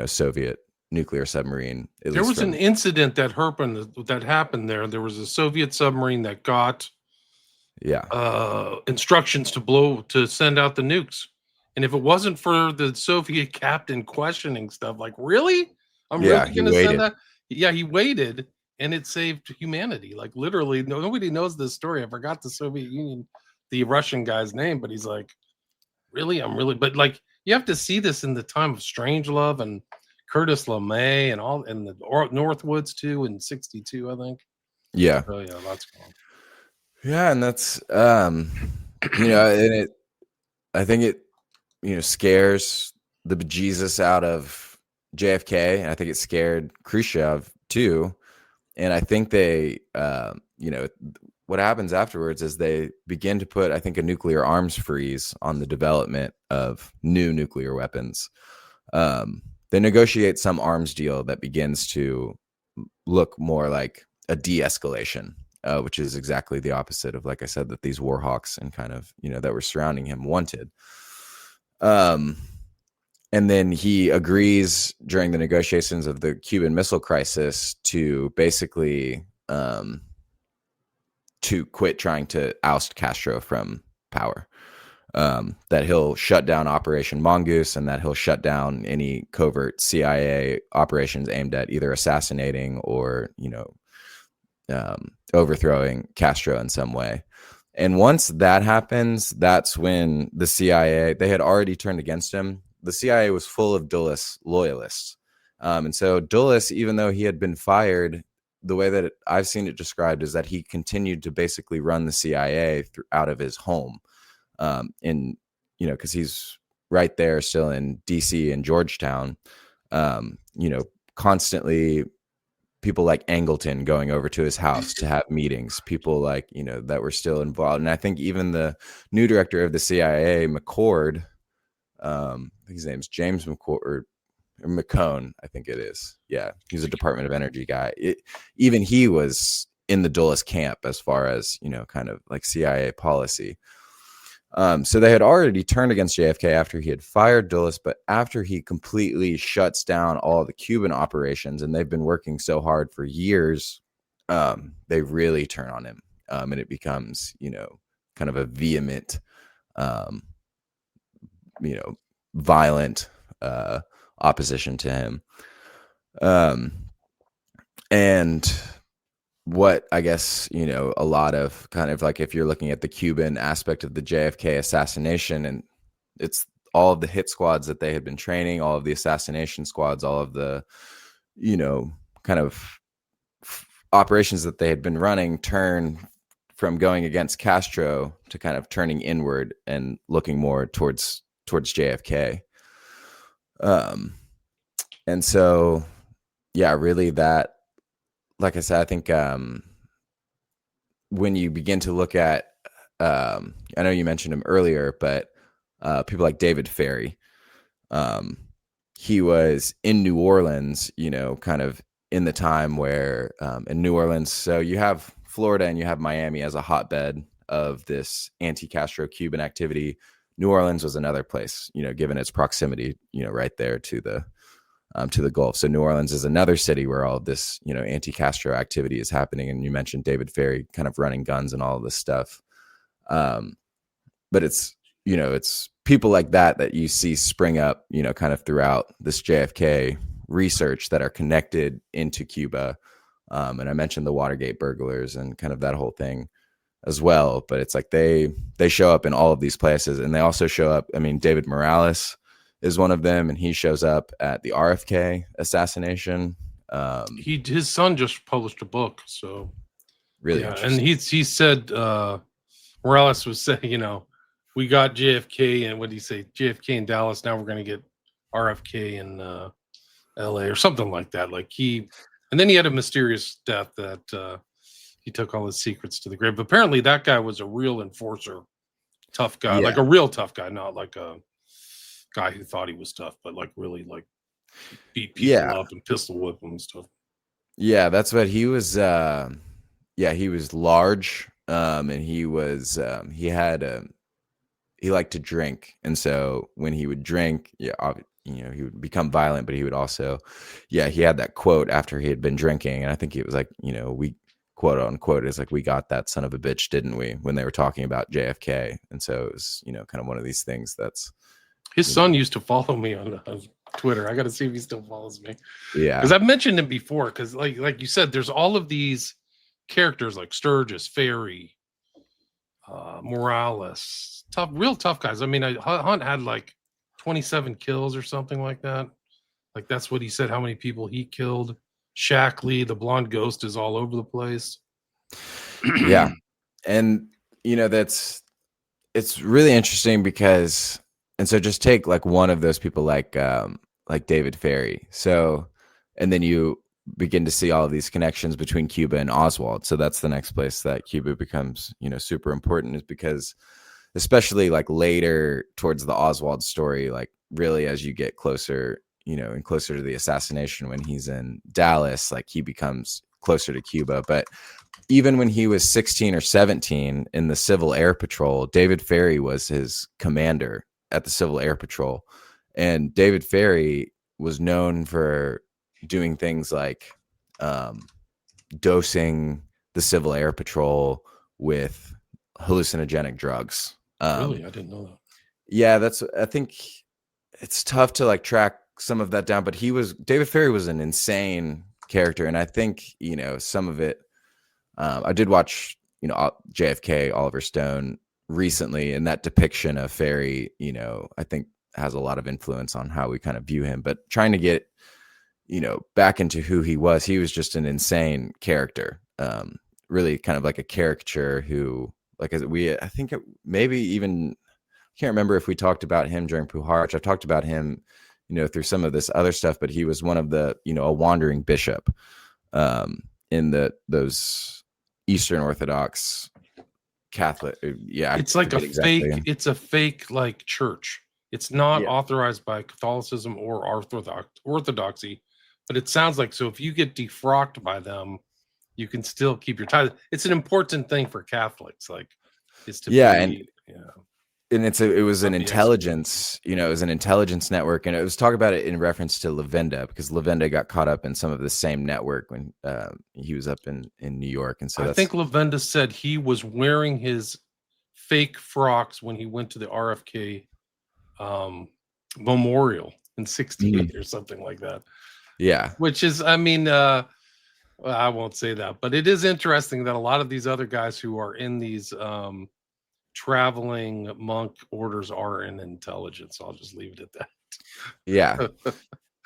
Soviet nuclear submarine. There was an incident that happened there. There was a Soviet submarine that got instructions to send out the nukes. And if it wasn't for the Soviet captain questioning stuff, like, really? I'm really going to send that? Yeah, he waited, and it saved humanity. Like, literally, nobody knows this story. I forgot the Soviet Union, the Russian guy's name, but he's like, really? But like, you have to see this in the time of Strangelove and Curtis LeMay and the Northwoods too in 1962, I think. Yeah. Oh yeah, that's cool. Yeah, and that's and I think it scares the bejesus out of JFK, and I think it scared Khrushchev too. And I think they, what happens afterwards is they begin to put, I think, a nuclear arms freeze on the development of new nuclear weapons. They negotiate some arms deal that begins to look more like a de-escalation, which is exactly the opposite of, like I said, that these war hawks and kind of, that were surrounding him wanted. And then he agrees during the negotiations of the Cuban Missile Crisis to basically to quit trying to oust Castro from power. That he'll shut down Operation Mongoose, and that he'll shut down any covert CIA operations aimed at either assassinating or, overthrowing Castro in some way. And once that happens, that's when the CIA, they had already turned against him. The CIA was full of Dulles loyalists. And so Dulles, even though he had been fired, the way that I've seen it described is that he continued to basically run the CIA out of his home. Because he's right there still in DC and Georgetown, constantly people like Angleton going over to his house to have meetings, people like, that were still involved. And I think even the new director of the CIA, McCord, I think his name's James McCord or McCone, I think it is. Yeah. He's a Department of Energy guy. Even he was in the Dulles camp as far as, kind of like CIA policy. So they had already turned against JFK after he had fired Dulles, but after he completely shuts down all the Cuban operations, and they've been working so hard for years, they really turn on him. And it becomes, kind of a vehement, violent opposition to him. And what I guess, a lot of kind of like, if you're looking at the Cuban aspect of the JFK assassination, and it's all of the hit squads that they had been training, all of the assassination squads, all of the, kind of operations that they had been running, turn from going against Castro to kind of turning inward and looking more towards JFK. And so, yeah, really that, like I said, I think when you begin to look at, I know you mentioned him earlier, but people like David Ferry, um, he was in New Orleans, kind of in the time where in New Orleans, so you have Florida and you have Miami as a hotbed of this anti-Castro Cuban activity. New Orleans was another place, given its proximity, right there to the Gulf. So New Orleans is another city where all of this, anti-Castro activity is happening. And you mentioned David Ferry kind of running guns and all of this stuff. But it's people like that you see spring up, kind of throughout this JFK research that are connected into Cuba. And I mentioned the Watergate burglars and kind of that whole thing as well. But it's like they show up in all of these places, and they also show up. I mean, David Morales is one of them, and he shows up at the RFK assassination. His son just published a book, so really and he said Morales was saying, we got JFK, and what did he say? JFK in Dallas. Now we're going to get RFK in LA or something like that. And then he had a mysterious death that he took all his secrets to the grave. But apparently that guy was a real enforcer, tough guy, like a real tough guy, not like a guy who thought he was tough, but really beat people up and pistol whip them and stuff. Yeah, that's what he was. He was large, and he was. He liked to drink, and so when he would drink, he would become violent. But he would also, he had that quote after he had been drinking, and I think it was like, we quote unquote is like, we got that son of a bitch, didn't we? When they were talking about JFK, and so it was, kind of one of these things that's. His son used to follow me on Twitter. I got to see if he still follows me. Yeah, because I've mentioned him before. Because like you said, there's all of these characters like Sturgis, Ferry, Morales, real tough guys. I mean, Hunt had like 27 kills or something like that. Like that's what he said. How many people he killed? Shackley, the blonde ghost, is all over the place. Yeah, and it's really interesting because. And so just take like one of those people like David Ferry. So, and then you begin to see all of these connections between Cuba and Oswald. So that's the next place that Cuba becomes, super important, is because especially like later towards the Oswald story, like really as you get closer, and closer to the assassination when he's in Dallas, like he becomes closer to Cuba. But even when he was 16 or 17 in the Civil Air Patrol, David Ferry was his commander at the Civil Air Patrol. And David Ferry was known for doing things like dosing the Civil Air Patrol with hallucinogenic drugs. Really? I didn't know that. Yeah, I think it's tough to like track some of that down, but David Ferry was an insane character. And I think, some of it, I did watch, JFK, Oliver Stone recently, and that depiction of Ferry, I think has a lot of influence on how we kind of view him. But trying to get, back into who he was just an insane character. Really kind of like a caricature who, like, I think maybe even, I can't remember if we talked about him during Puharich. I've talked about him, through some of this other stuff, but he was one of the, a wandering bishop in those Eastern Orthodox Catholic. Yeah, it's like a fake. It's a fake like church. It's not authorized by Catholicism or Orthodoxy, but it sounds like, so if you get defrocked by them, you can still keep your tithe. It's an important thing for Catholics, like, is to and it was an intelligence, it was an intelligence network, and it was talking about it in reference to Lavenda, because Lavenda got caught up in some of the same network when he was up in New York. And so I think Lavenda said he was wearing his fake frocks when he went to the RFK memorial in '68 or something like that. Yeah, which is, I mean, I won't say that, but it is interesting that a lot of these other guys who are in these traveling monk orders are in intelligence. I'll just leave it at that. Yeah.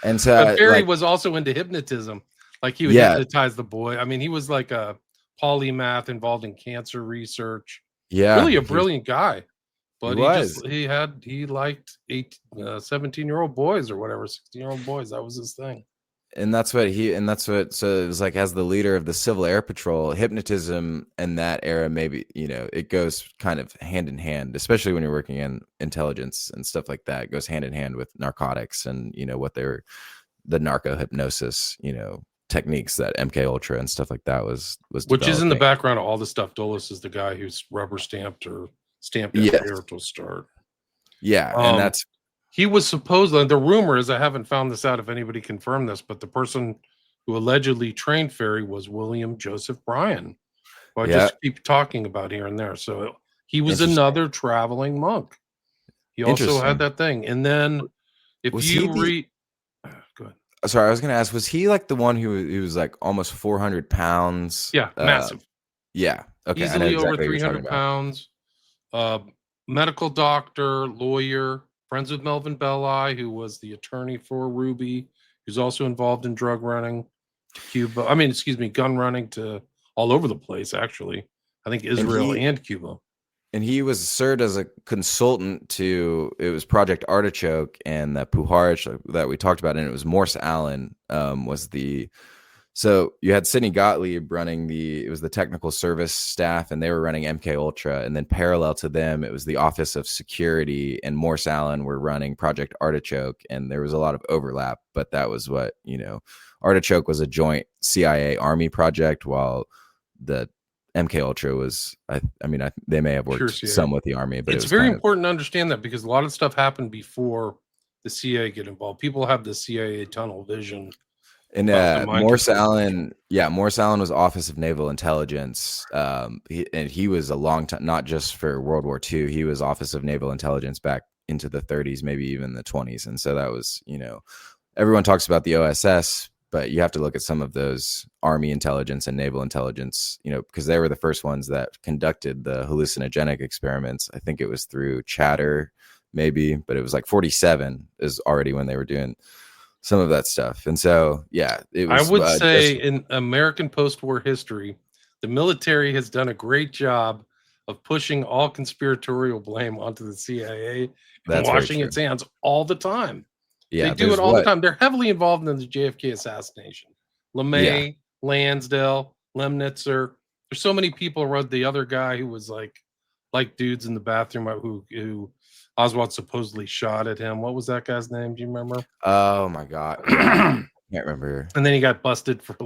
And so Ferry was also into hypnotism. Like he would hypnotize the boy. I mean, he was like a polymath involved in cancer research. Yeah. Really a brilliant guy. But he liked 17-year-old boys or whatever, 16-year-old boys. That was his thing. and that's what so it was like, as the leader of the Civil Air Patrol, hypnotism in that era, maybe, it goes kind of hand in hand, especially when you're working in intelligence and stuff like that. It goes hand in hand with narcotics and what they're the narco hypnosis techniques that MK Ultra and stuff like that was Which is in the developing. background of all the stuff. Dulles is the guy who's rubber stamped or stamped Yes. after to start. Yeah, and that's he was supposedly, the rumor is, I haven't found this out if anybody confirmed this, but the person who allegedly trained Ferry was William Joseph Bryan, who I just keep talking about here and there. So he was another traveling monk. He also had that thing. And then if you read, go ahead. Sorry, I was going to ask, was he like the one who was like almost 400 pounds? Yeah, massive. Yeah. Okay. Easily over 300 pounds. Medical doctor, lawyer, friends with Melvin Belli, who was the attorney for Ruby, who's also involved in drug running, gun running to all over the place, actually. I think Israel and Cuba. And he was served as a consultant to, it was Project Artichoke and the Puharich that we talked about, and it was Morse Allen so you had Sidney Gottlieb running it was the technical service staff, and they were running MK Ultra, and then parallel to them, it was the Office of Security, and Morse Allen were running Project Artichoke, and there was a lot of overlap, but that was what, Artichoke was a joint CIA Army project, while the MK Ultra was, they may have worked some with the Army, but it's very important to understand that, because a lot of stuff happened before the CIA get involved. People have the CIA tunnel vision. And Morse Allen was Office of Naval Intelligence. He was a long time, not just for World War II. He was Office of Naval Intelligence back into the 30s, maybe even the 20s. And so that was, everyone talks about the OSS, but you have to look at some of those Army intelligence and naval intelligence, because they were the first ones that conducted the hallucinogenic experiments. I think it was through Chatter, maybe, but it was like 47 is already when they were doing some of that stuff. And so, yeah, it was, I would say in American post-war history, the military has done a great job of pushing all conspiratorial blame onto the CIA and washing its hands all the time. Yeah, they do it all the time. They're heavily involved in the JFK assassination. LeMay, Lansdale, Lemnitzer. There's so many people around. The other guy who was like dudes in the bathroom who Oswald supposedly shot at him. What was that guy's name? Do you remember? Oh my God. Yeah. Can't remember. And then he got busted for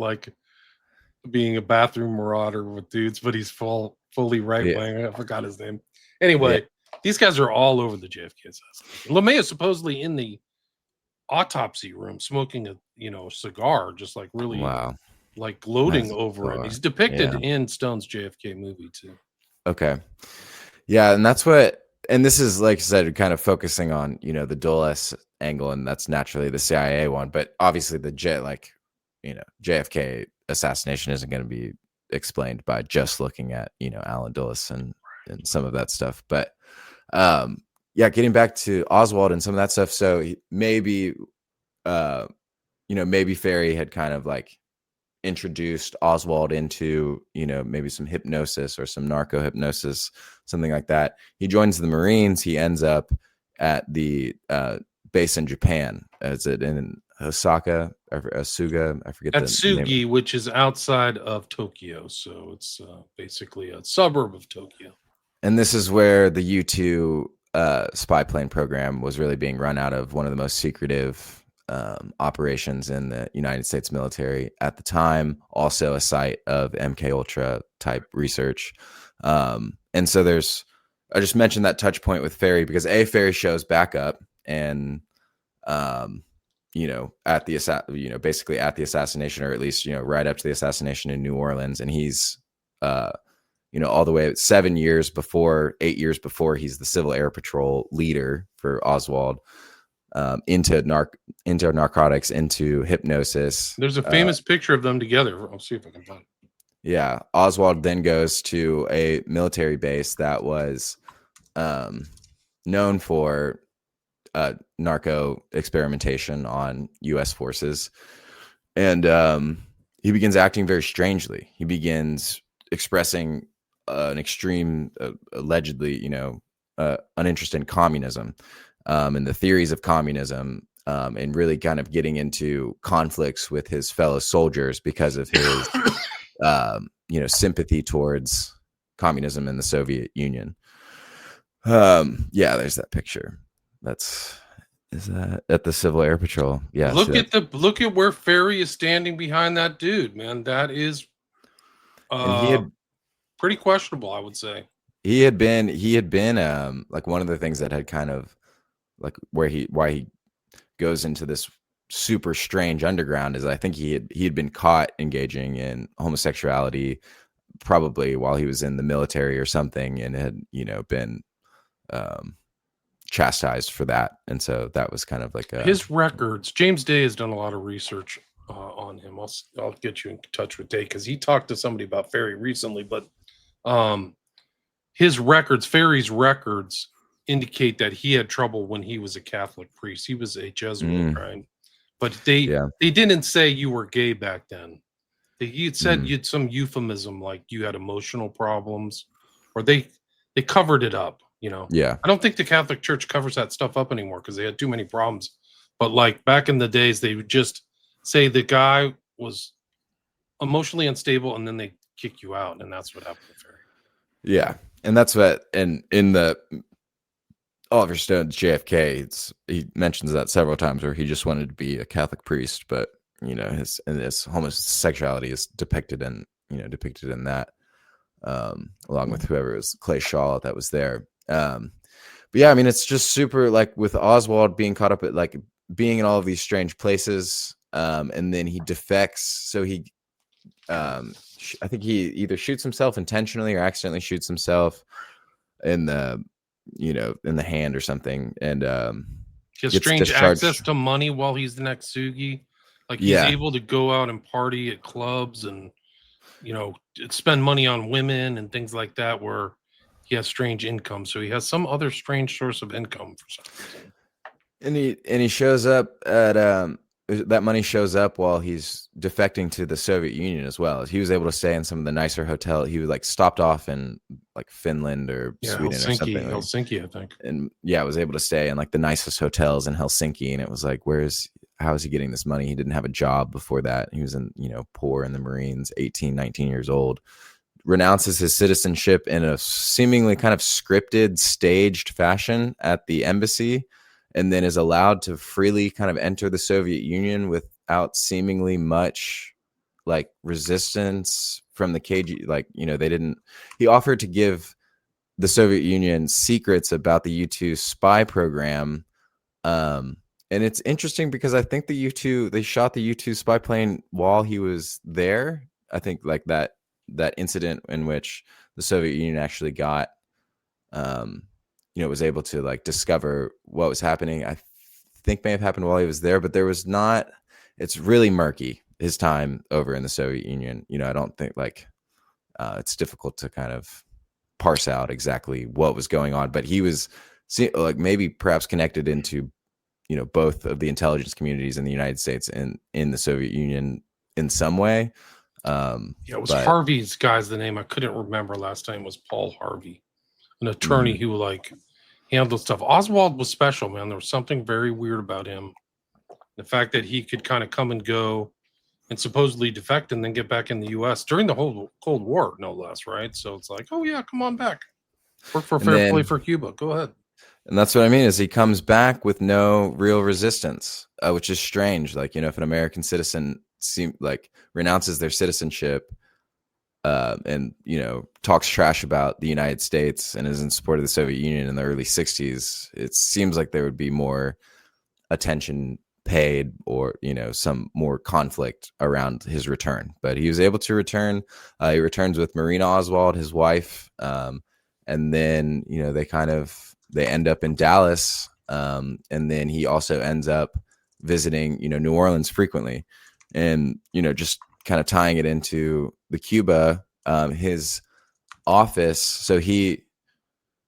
being a bathroom marauder with dudes, but he's fully right wing. I forgot his name. Anyway, these guys are all over the JFK assassination. LeMay is supposedly in the autopsy room smoking a cigar, just really gloating over it. He's depicted in Stone's JFK movie too. Okay. Yeah, and that's what. And this is, like I said, kind of focusing on, the Dulles angle, and that's naturally the CIA one. But obviously the JFK assassination isn't going to be explained by just looking at, Allen Dulles and some of that stuff. But getting back to Oswald and some of that stuff. So maybe Ferry had kind of introduced Oswald into, maybe some hypnosis or some narco hypnosis, something like that. He joins the Marines. He ends up at the base in Japan. Is it in Osaka or Asuga? I forget. Atsugi, which is outside of Tokyo. So it's basically a suburb of Tokyo. And this is where the U-2 spy plane program was really being run out of, one of the most secretive operations in the United States military at the time, also a site of MK Ultra type research. And so I just mentioned that touch point with Ferry because Ferry shows back up and, at the, basically at the assassination, or at least, right up to the assassination in New Orleans. And he's, all the way 8 years before, he's the Civil Air Patrol leader for Oswald. Into narcotics, into hypnosis. There's a famous picture of them together. I'll see if I can find it. Yeah. Oswald then goes to a military base that was known for narco experimentation on U.S. forces. And he begins acting very strangely. He begins expressing an extreme, allegedly, uninterest in communism. And the theories of communism, and really kind of getting into conflicts with his fellow soldiers because of his, sympathy towards communism in the Soviet Union. There's that picture. Is that at the Civil Air Patrol? Yeah. Look at where Ferry is standing behind that dude, man. That is and he had pretty questionable, I would say. He had been like one of the things that had kind of like why he goes into this super strange underground is I think he had been caught engaging in homosexuality probably while he was in the military or something, and had been chastised for that. And so that was kind of like his records. James Day has done a lot of research on him. I'll get you in touch with Day because he talked to somebody about Ferry recently, but his records, Ferry's records, indicate that he had trouble when he was a Catholic priest. He was a Jesuit, right? But they didn't say you were gay back then. He said you had some euphemism like you had emotional problems, or they covered it up. I don't think the Catholic Church covers that stuff up anymore because they had too many problems. But like back in the days, they would just say the guy was emotionally unstable, and then they kick you out, and that's what happened to Ferry. Yeah, and that's what, and in the Oliver Stone's JFK, he mentions that several times where he just wanted to be a Catholic priest, but his homosexuality is depicted in that, along with whoever was Clay Shaw that was there. But yeah, I mean, it's just super, like with Oswald being caught up at like being in all of these strange places, and then he defects. So he, I think he either shoots himself intentionally or accidentally shoots himself in the hand or something, and he has strange access to money while he's the next Sugi. Like he's able to go out and party at clubs and spend money on women and things like that, where he has strange income. So he has some other strange source of income for some reason. And he shows up at that money shows up while he's defecting to the Soviet Union as well. He was able to stay in some of the nicer hotels. He was like stopped off in like Finland or Sweden or something. Helsinki, I think. And was able to stay in like the nicest hotels in Helsinki. And it was like, how is he getting this money? He didn't have a job before that. He was poor in the Marines, 18, 19 years old. Renounces his citizenship in a seemingly kind of scripted, staged fashion at the embassy, and then is allowed to freely kind of enter the Soviet Union without seemingly much like resistance from the KGB. Like, he offered to give the Soviet Union secrets about the U-2 spy program. And it's interesting because I think they shot the U-2 spy plane while he was there. I think like that incident in which the Soviet Union actually got, was able to like discover what was happening, I think may have happened while he was there, but it's really murky, his time over in the Soviet Union. I don't think it's difficult to kind of parse out exactly what was going on, but he was like maybe perhaps connected into, both of the intelligence communities in the United States and in the Soviet Union in some way. It was Harvey's guy's the name. I couldn't remember last time. Was Paul Harvey, an attorney who like handled stuff. Oswald was special, man. There was something very weird about him. The fact that he could kind of come and go and supposedly defect and then get back in the U.S. during the whole Cold War, no less, right? So it's like, oh yeah, come on back. Work for fair play for Cuba. Go ahead. And that's what I mean is he comes back with no real resistance, which is strange. Like, if an American citizen renounces their citizenship and talks trash about the United States and is in support of the Soviet Union in the early 60s, it seems like there would be more attention paid or some more conflict around his return. But he was able to return. He returns with Marina Oswald, his wife, and then they end up in Dallas, and then he also ends up visiting New Orleans frequently. And, just kind of tying it into the Cuba, his office. So he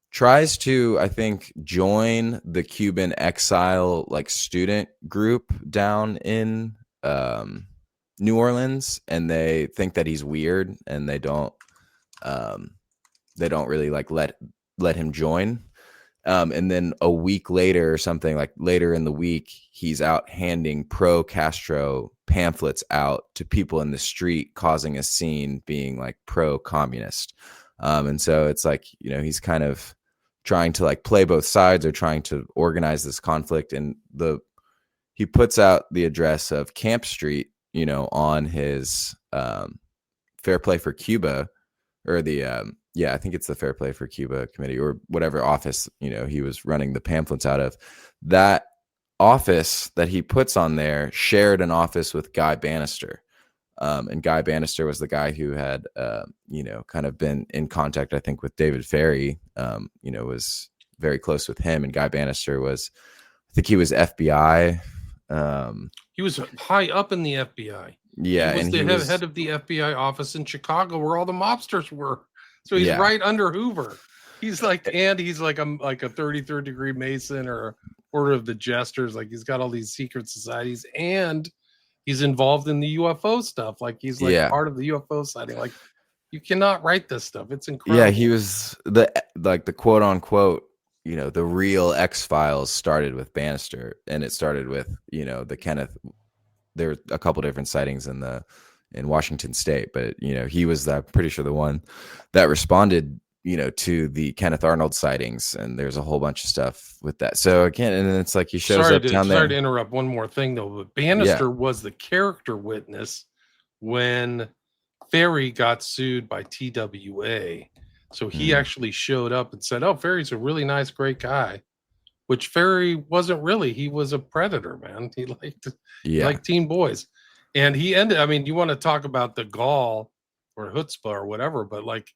tries to, I think, join the Cuban exile, like student group down in New Orleans. And they think that he's weird and they don't really like let him join. And then a week later or something, like later in the week, he's out handing pro-Castro pamphlets out to people in the street, causing a scene, being like pro-communist. And so it's like, he's kind of trying to like play both sides or trying to organize this conflict. And he puts out the address of Camp Street, on his Fair Play for Cuba, or the I think it's the Fair Play for Cuba committee or whatever office he was running the pamphlets out of. That office that he puts on there shared an office with Guy Bannister, and Guy Bannister was the guy who had kind of been in contact, I think, with David Ferry. Was very close with him, and Guy Bannister was, I think he was FBI. He was high up in the FBI. Yeah, he was the head of the FBI office in Chicago, where all the mobsters were. So he's right under Hoover. He's like, and he's like a 33rd degree Mason or a Order of the Jesters. Like, he's got all these secret societies, and he's involved in the UFO stuff. Like, he's like part of the UFO sighting. Like, you cannot write this stuff. It's incredible. Yeah, he was the quote unquote, the real X-Files started with Bannister, and it started with, the Kenneth. There were a couple different sightings in Washington State, but he was pretty sure the one that responded, to the Kenneth Arnold sightings, and there's a whole bunch of stuff with that. So again, and it's like he shows up down there. Sorry to interrupt. One more thing though, but Bannister was the character witness when Ferry got sued by TWA. So he actually showed up and said, "Oh, Ferry's a really nice, great guy," which Ferry wasn't really. He was a predator, man. He liked teen boys. And he ended, I mean, you want to talk about the gall or chutzpah or whatever, but like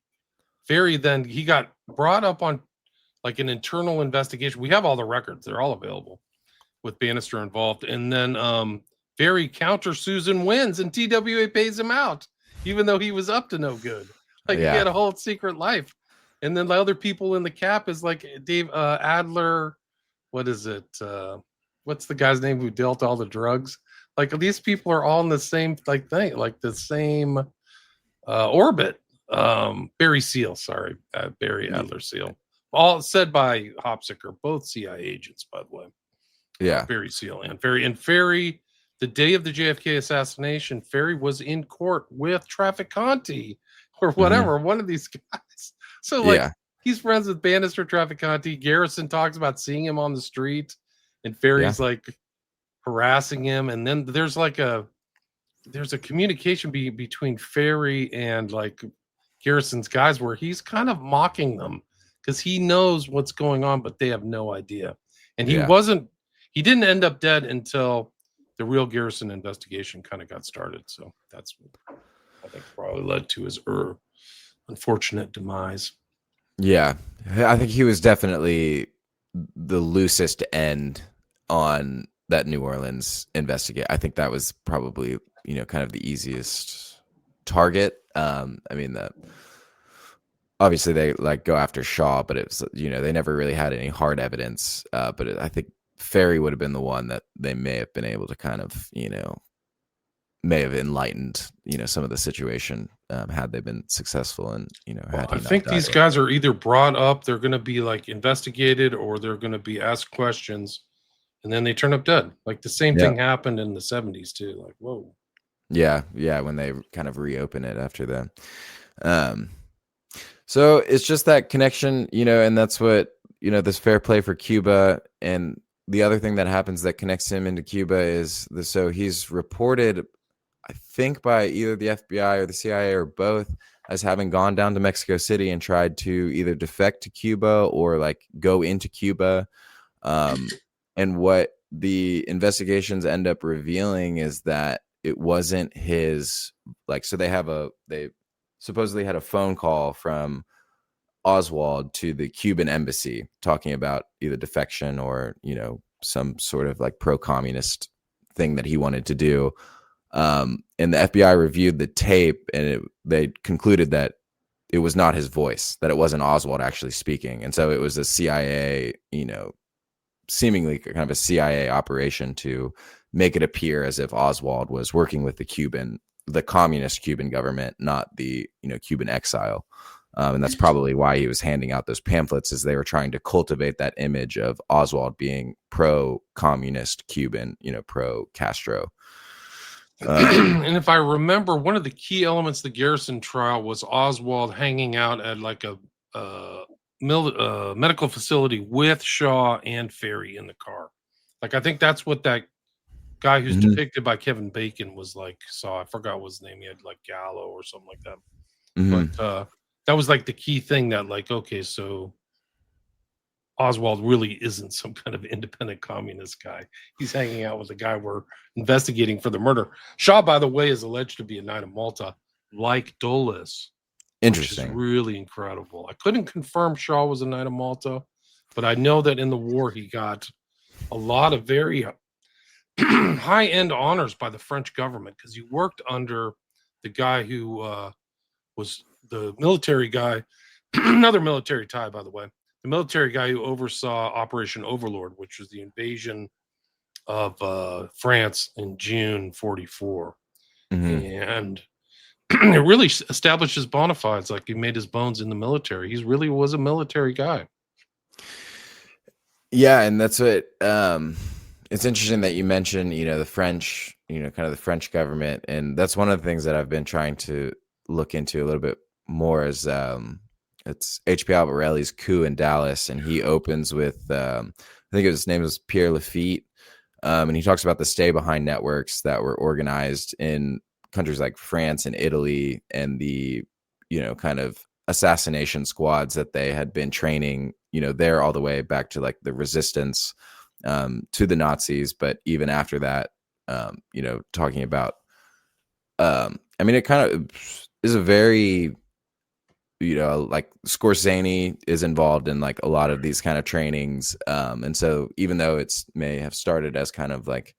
Ferry, then he got brought up on like an internal investigation. We have all the records. They're all available with Bannister involved. And then Ferry countersues and wins, and TWA pays him out, even though he was up to no good. Like, he had a whole secret life. And then the other people in the cap is like Dave Adler. What is it? What's the guy's name who dealt all the drugs? Like, these people are all in the same thing, like the same orbit. Barry Seal, sorry, Barry Adler Seal. All said by Hopsicker, both CIA agents, by the way. Yeah, Barry Seal and Ferry. The day of the JFK assassination, Ferry was in court with Trafficante or whatever, one of these guys. So like, he's friends with Bannister, Trafficante. Garrison talks about seeing him on the street, and Ferry's like harassing him. And then there's a communication between Ferry and like Garrison's guys where he's kind of mocking them because he knows what's going on, but they have no idea. And he didn't end up dead until the real Garrison investigation kind of got started. So that's what I think probably led to his unfortunate demise. Yeah, I think he was definitely the loosest end on that New Orleans investigate. I think that was probably, kind of the easiest target. I mean, obviously they like go after Shaw, but it was, they never really had any hard evidence. But I think Ferry would have been the one that they may have been able to kind of, may have enlightened, some of the situation had they been successful. And, I think these guys are either brought up, they're going to be like investigated, or they're going to be asked questions, and then they turn up dead. Like the same thing happened in the 70s too. Like, whoa. Yeah. When they kind of reopen it after that. So it's just that connection, and that's what, this Fair Play for Cuba. And the other thing that happens that connects him into Cuba is so he's reported, I think, by either the FBI or the CIA or both, as having gone down to Mexico City and tried to either defect to Cuba or like go into Cuba. And what the investigations end up revealing is that it wasn't his, like, so they supposedly had a phone call from Oswald to the Cuban embassy talking about either defection or, some sort of like pro-communist thing that he wanted to do. And the FBI reviewed the tape, and they concluded that it was not his voice, that it wasn't Oswald actually speaking. And so it was a CIA, seemingly kind of a CIA operation to make it appear as if Oswald was working with the communist Cuban government, not the, Cuban exile. And that's probably why he was handing out those pamphlets, as they were trying to cultivate that image of Oswald being pro-communist Cuban, pro-Castro. And if I remember, one of the key elements of the Garrison trial was Oswald hanging out at like a medical facility with Shaw and Ferry in the car. Like, I think that's what that guy who's depicted by Kevin Bacon was like. Saw, I forgot what his name. He had like Gallo or something like that. But that was like the key thing, that like, okay, so Oswald really isn't some kind of independent communist guy. He's hanging out with a guy we're investigating for the murder. Shaw, by the way, is alleged to be a Knight of Malta, like Dulles. Interesting. Which is really incredible. I couldn't confirm Shaw was a Knight of Malta, but I know that in the war he got a lot of very high-end honors by the French government, because he worked under the guy who was the military guy, another military tie, by the way, the military guy who oversaw Operation Overlord, which was the invasion of France in June 44. And it really established his bona fides. Like, he made his bones in the military. He really was a military guy. Yeah, and that's what it's interesting that you mentioned, the French, kind of the French government, and that's one of the things that I've been trying to look into a little bit more. Is it's H.P. Albarelli's coup in Dallas, and he opens with I think his name was Pierre Lafitte, and he talks about the stay behind networks that were organized in countries like France and Italy, and the kind of assassination squads that they had been training there all the way back to like the resistance to the Nazis. But even after that, talking about it kind of is a very like Scorsese is involved in like a lot of these kind of trainings, and so even though it's may have started as kind of like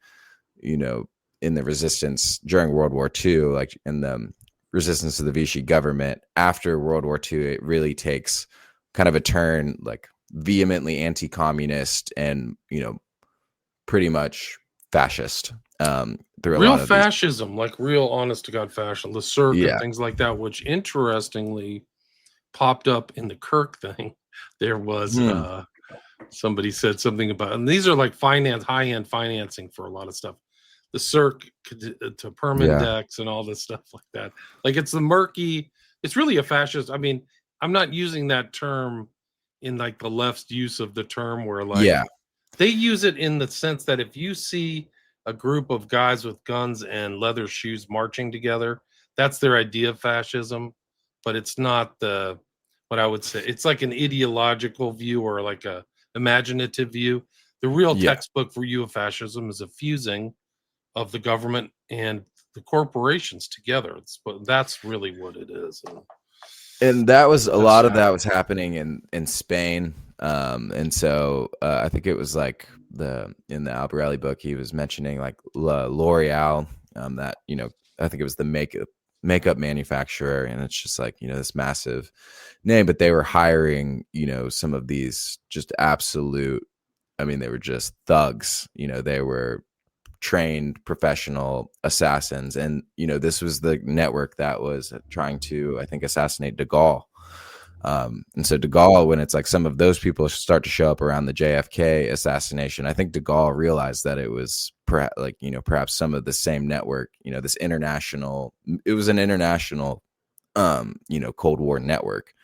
in the resistance during World War II, like in the resistance to the Vichy government, after World War II, it really takes kind of a turn, like vehemently anti-communist and, pretty much fascist. Through real fascism, like real honest to God fascism, the circuit, Yeah. things like that, which interestingly popped up in the Kirk thing. There was somebody said something about, and these are like high-end financing for a lot of stuff. The Cirque to Permindex and all this stuff like that. Like, it's the murky, it's really a fascist. I mean, I'm not using that term in like the left's use of the term, where like they use it in the sense that if you see a group of guys with guns and leather shoes marching together, that's their idea of fascism. But it's not what I would say. It's like an ideological view, or like a imaginative view. The real textbook for you of fascism is a fusing of the government and the corporations together. That's really what it is. And that was a lot of that was happening in Spain. And so I think it was like in the Albarelli book, he was mentioning like L'Oreal, that, I think it was the makeup manufacturer. And it's just like, this massive name, but they were hiring, some of these just absolute, they were just thugs, they were trained professional assassins. And this was the network that was trying to, I think, assassinate de Gaulle. And so de Gaulle, when it's like some of those people start to show up around the JFK assassination, I think de Gaulle realized that it was perhaps some of the same network, this international, it was an international Cold War network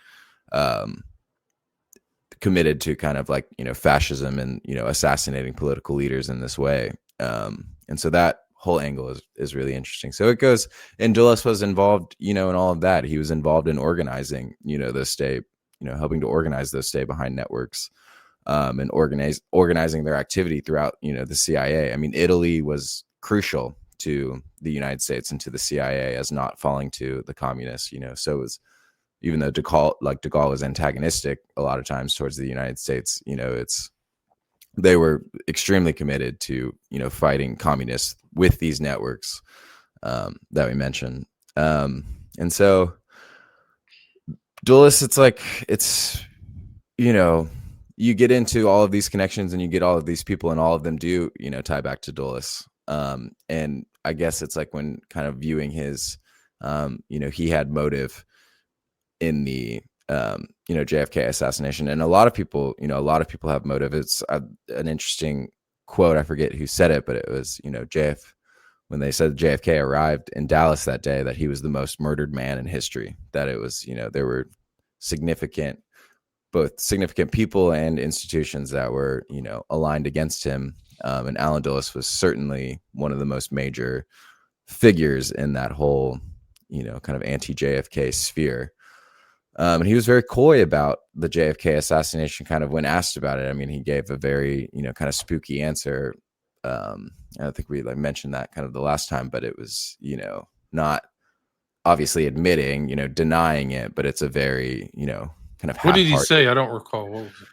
committed to kind of like fascism and assassinating political leaders in this way. And so that whole angle is really interesting. So it goes, and Dulles was involved, in all of that. He was involved in organizing, those stay, helping to organize those stay behind networks, and organizing their activity throughout, the CIA. Italy was crucial to the United States and to the CIA as not falling to the communists, so it was, even though de Gaulle was antagonistic a lot of times towards the United States, they were extremely committed to, fighting communists with these networks that we mentioned. And so Dulles, you get into all of these connections and you get all of these people, and all of them do, tie back to Dulles. And I guess it's like when kind of viewing his, he had motive in the JFK assassination. And a lot of people have motive. It's an interesting quote. I forget who said it, but it was, when they said JFK arrived in Dallas that day, that he was the most murdered man in history, that it was, there were both significant people and institutions that were, aligned against him. And Allen Dulles was certainly one of the most major figures in that whole, kind of anti-JFK sphere. And he was very coy about the JFK assassination, kind of when asked about it. I mean, he gave a very, kind of spooky answer. I think we mentioned that kind of the last time, but it was, not obviously admitting, denying it, but it's a very, kind of What did he say? I don't recall. What was it?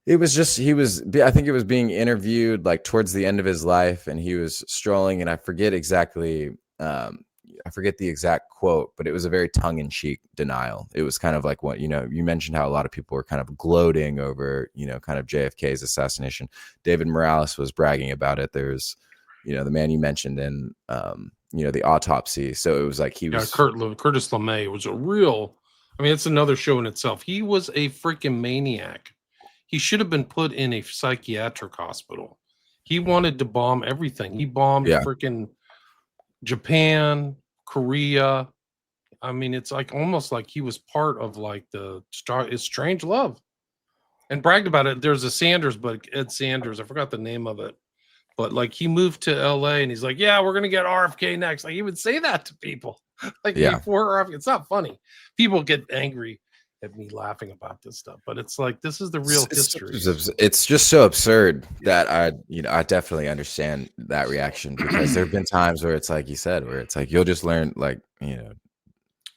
It was just, I think it was being interviewed like towards the end of his life, and he was strolling, and I forget the exact quote, but it was a very tongue-in-cheek denial. It was kind of like what, you mentioned how a lot of people were kind of gloating over, kind of JFK's assassination. David Morales was bragging about it. There's, the man you mentioned in, the autopsy. So it was like he was... Curtis LeMay was a real... I mean, it's another show in itself. He was a freaking maniac. He should have been put in a psychiatric hospital. He wanted to bomb everything. He bombed freaking Japan, Korea. I mean, it's like almost like he was part of like his strange love, and bragged about it. There's a Sanders book, Ed Sanders. I forgot the name of it, but like he moved to LA and he's like, yeah, we're going to get RFK next. Like he would say that to people before RFK. It's not funny. People get angry at me laughing about this stuff, but it's like, this is the real history. It's just so absurd that I definitely understand that reaction, because there have been times where it's like you said, where it's like, you'll just learn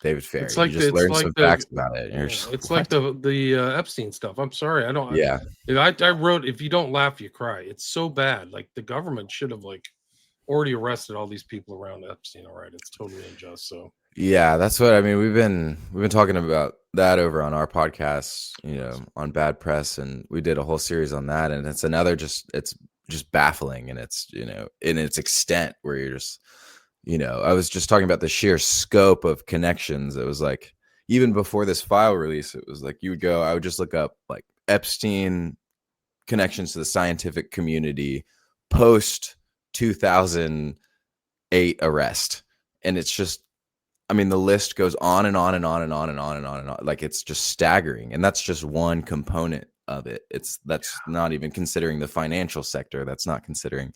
David Ferry. It's like, you just learn some facts about it. It's like the Epstein stuff. I'm sorry. I don't. Yeah. I wrote, if you don't laugh, you cry. It's so bad. Like the government should have already arrested all these people around Epstein. All right. It's totally unjust. So. Yeah, that's what I mean. We've been talking about that over on our podcast, on Bad Press, and we did a whole series on that. And it's it's just baffling, and it's, in its extent, where you're just, I was just talking about the sheer scope of connections. It was like, even before this file release, it was like I would just look up like Epstein connections to the scientific community post 2008 arrest, and it's just, I mean, the list goes on and on and on and on and on and on and on. Like, it's just staggering. And that's just one component of it. That's not even considering the financial sector. That's not considering,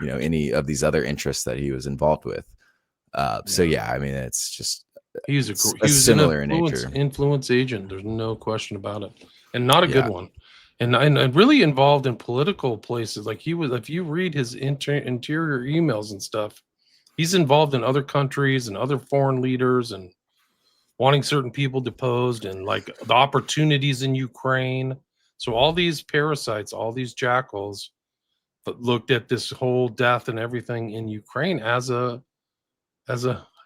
any of these other interests that he was involved with. So yeah, I mean, it's just, he was similar in nature. Influence agent. There's no question about it. And not a good one. And really involved in political places. Like he was, if you read his interior emails and stuff, he's involved in other countries and other foreign leaders and wanting certain people deposed, and like the opportunities in Ukraine. So all these parasites, all these jackals, looked at this whole death and everything in Ukraine as a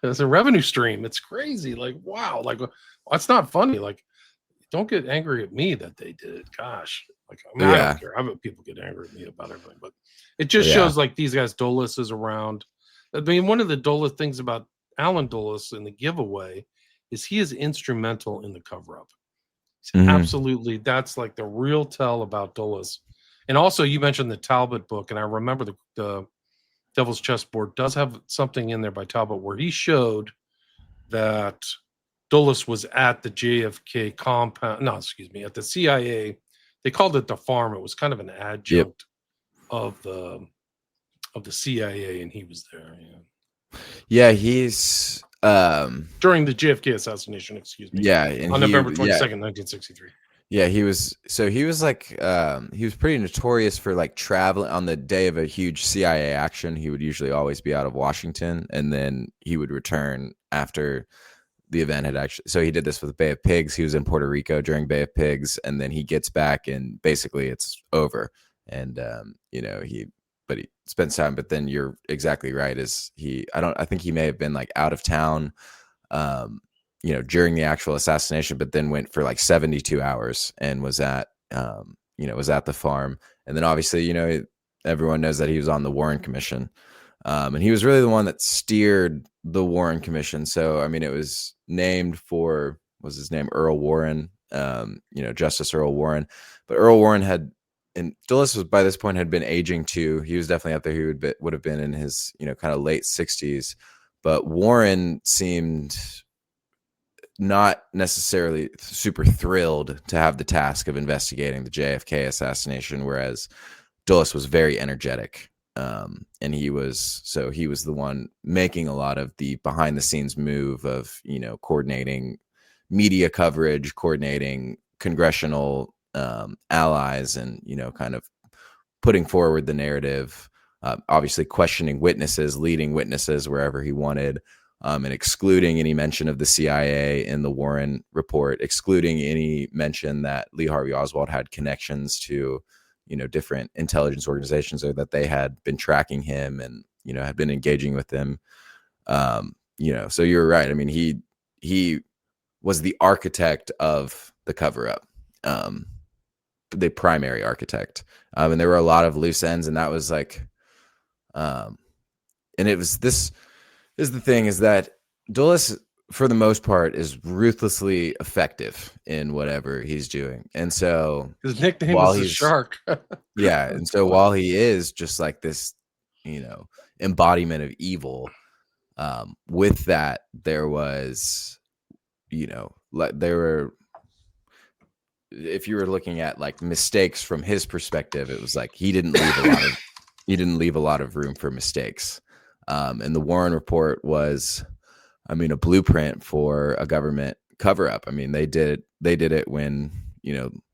revenue stream. It's crazy. Like, wow. Like, that's not funny. Like, don't get angry at me that they did it. Gosh. Like, I mean, I don't care. I bet people get angry at me about everything, but it just shows like these guys, Dulles is around. I mean, one of the Dulles things about Allen Dulles in the giveaway is he is instrumental in the cover-up. Absolutely. That's like the real tell about Dulles. And also, you mentioned the Talbot book, and I remember the Devil's Chessboard does have something in there by Talbot where he showed that Dulles was at the JFK compound. No, excuse me, at the CIA. They called it the farm. It was kind of an adjunct of the CIA, and he was there. Yeah, he's during the JFK assassination. Excuse me. Yeah, and on November 22nd, 1963. Yeah, he was like he was pretty notorious for like traveling on the day of a huge CIA action. He would usually always be out of Washington, and then he would return after the event had actually. So he did this with Bay of Pigs. He was in Puerto Rico during Bay of Pigs, and then he gets back, and basically it's over. And he spends time. But then you're exactly right. I think he may have been like out of town, during the actual assassination, but then went for like 72 hours and was at the farm. And then obviously, everyone knows that he was on the Warren Commission. And he was really the one that steered the Warren Commission. So, I mean, it was named for, was his name? Earl Warren, Justice Earl Warren. But Earl Warren and Dulles was by this point had been aging too. He was definitely up there. He would have been in his, kind of late 60s. But Warren seemed not necessarily super thrilled to have the task of investigating the JFK assassination, whereas Dulles was very energetic. And he was the one making a lot of the behind the scenes move of, coordinating media coverage, coordinating congressional allies, and, kind of putting forward the narrative, obviously questioning witnesses, leading witnesses wherever he wanted, and excluding any mention of the CIA in the Warren report, excluding any mention that Lee Harvey Oswald had connections to, different intelligence organizations, or that they had been tracking him and, had been engaging with him. So you're right. I mean, he was the architect of the cover up, the primary architect. And there were a lot of loose ends, and that was like, and it was, this is the thing, is that Dulles, for the most part, is ruthlessly effective in whatever he's doing. And so his nickname is the Shark. Yeah. And so while he is just like this, embodiment of evil, with that, there was, there were, if you were looking at like mistakes from his perspective, it was like he didn't leave a lot of room for mistakes. And the Warren report was, a blueprint for a government cover up. I mean, they did it when,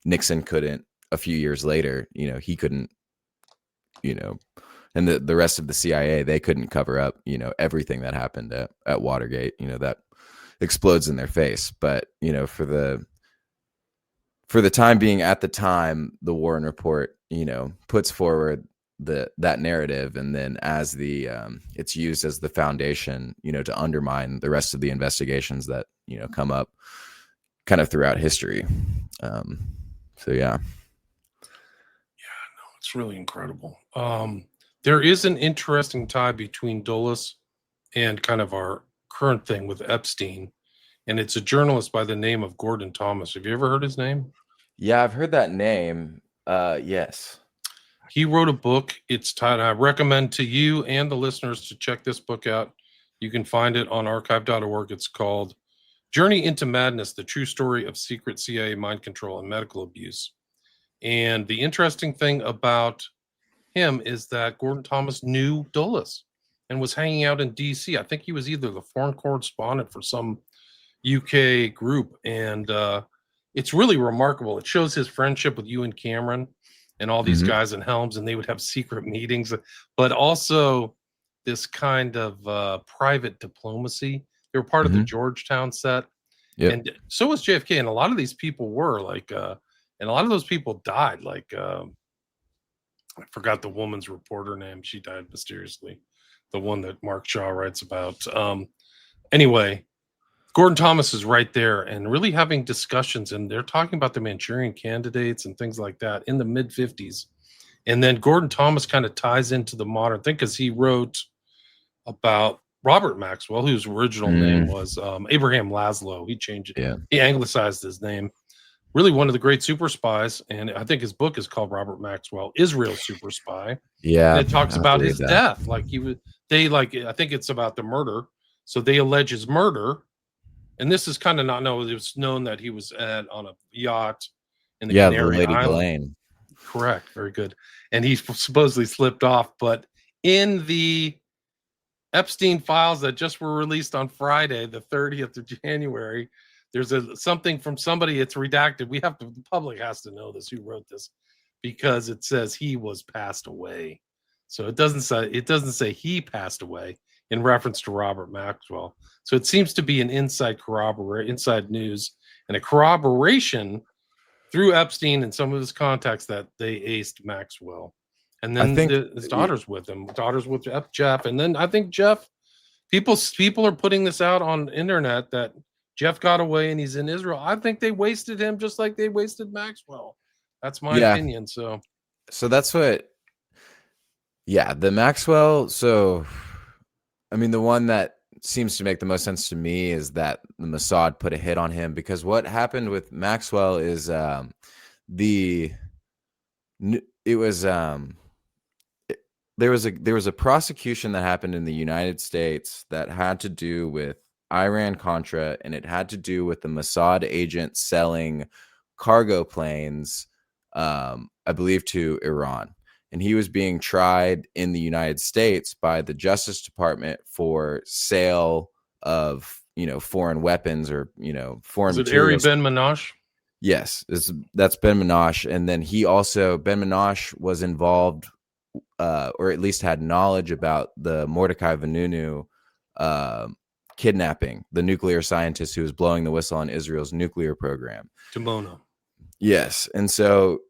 Nixon couldn't, a few years later, he couldn't, and the rest of the CIA, they couldn't cover up, everything that happened at Watergate, that explodes in their face. But, for the time being, at the time, the Warren report, puts forward that narrative, and then as the it's used as the foundation, to undermine the rest of the investigations that come up kind of throughout history. Yeah, it's really incredible. There is an interesting tie between Dulles and kind of our current thing with Epstein, and it's a journalist by the name of Gordon Thomas. Have you ever heard his name? Yeah, I've heard that name. Yes. He wrote a book. It's titled, I recommend to you and the listeners to check this book out. You can find it on archive.org. It's called Journey into Madness, The True Story of Secret CIA Mind Control and Medical Abuse. And the interesting thing about him is that Gordon Thomas knew Dulles and was hanging out in D.C. I think he was either the foreign correspondent for some UK group. And it's really remarkable. It shows his friendship with Ewan Cameron and all these guys in Helms, and they would have secret meetings, but also this kind of private diplomacy. They were part of the Georgetown set. Yep. And so was JFK. And a lot of these people were like, and a lot of those people died. Like, I forgot the woman's reporter name. She died mysteriously. The one that Mark Shaw writes about. Anyway, Gordon Thomas is right there and really having discussions, and they're talking about the Manchurian candidates and things like that in the mid 50s. And then Gordon Thomas kind of ties into the modern thing because he wrote about Robert Maxwell, whose original name was Abraham Laszlo. He changed it. Yeah. He anglicized his name. Really one of the great super spies. And I think his book is called Robert Maxwell, Israel's Super Spy. Yeah. And it talks about his death. Like I think it's about the murder. So they allege his murder. And this is kind of not known. It was known that he was on a yacht in the Canary Lady Island. Blaine. Correct. Very good. And he supposedly slipped off. But in the Epstein files that just were released on Friday, the 30th of January, there's something from somebody. It's redacted. The public has to know this, who wrote this, because it says he was passed away. So it doesn't say he passed away in reference to Robert Maxwell. So it seems to be an inside news and a corroboration through Epstein and some of his contacts that they aced Maxwell. And then his daughter's with him. Daughter's with Jeff. And then I think Jeff, people are putting this out on the internet that Jeff got away and he's in Israel. I think they wasted him just like they wasted Maxwell. That's my opinion. So that's what, the Maxwell. So, I mean, the one that seems to make the most sense to me is that the Mossad put a hit on him, because what happened with Maxwell is it was there was a prosecution that happened in the United States that had to do with Iran Contra, and it had to do with the Mossad agent selling cargo planes, I believe, to Iran. And he was being tried in the United States by the Justice Department for sale of, foreign weapons or, foreign materials. Is it Ari Ben Manash? Yes, that's Ben Manash. And then Ben Manash was involved, or at least had knowledge about the Mordecai Vanunu kidnapping, the nuclear scientist who was blowing the whistle on Israel's nuclear program. Timona. Yes. And so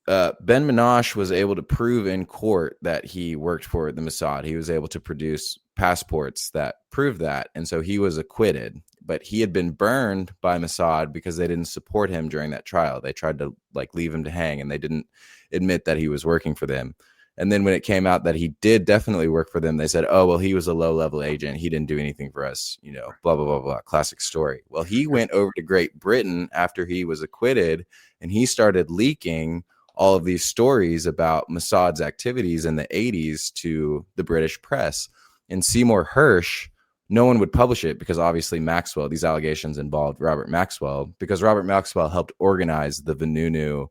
Ben Manash was able to prove in court that he worked for the Mossad. He was able to produce passports that proved that. And so he was acquitted, but he had been burned by Mossad because they didn't support him during that trial. They tried to leave him to hang, and they didn't admit that he was working for them. And then when it came out that he did definitely work for them, they said, oh, well, he was a low-level agent. He didn't do anything for us, blah, blah, blah, blah. Classic story. Well, he went over to Great Britain after he was acquitted, and he started leaking all of these stories about Mossad's activities in the 80s to the British press. And Seymour Hersh, no one would publish it because obviously Maxwell, these allegations involved Robert Maxwell, because Robert Maxwell helped organize the Vanunu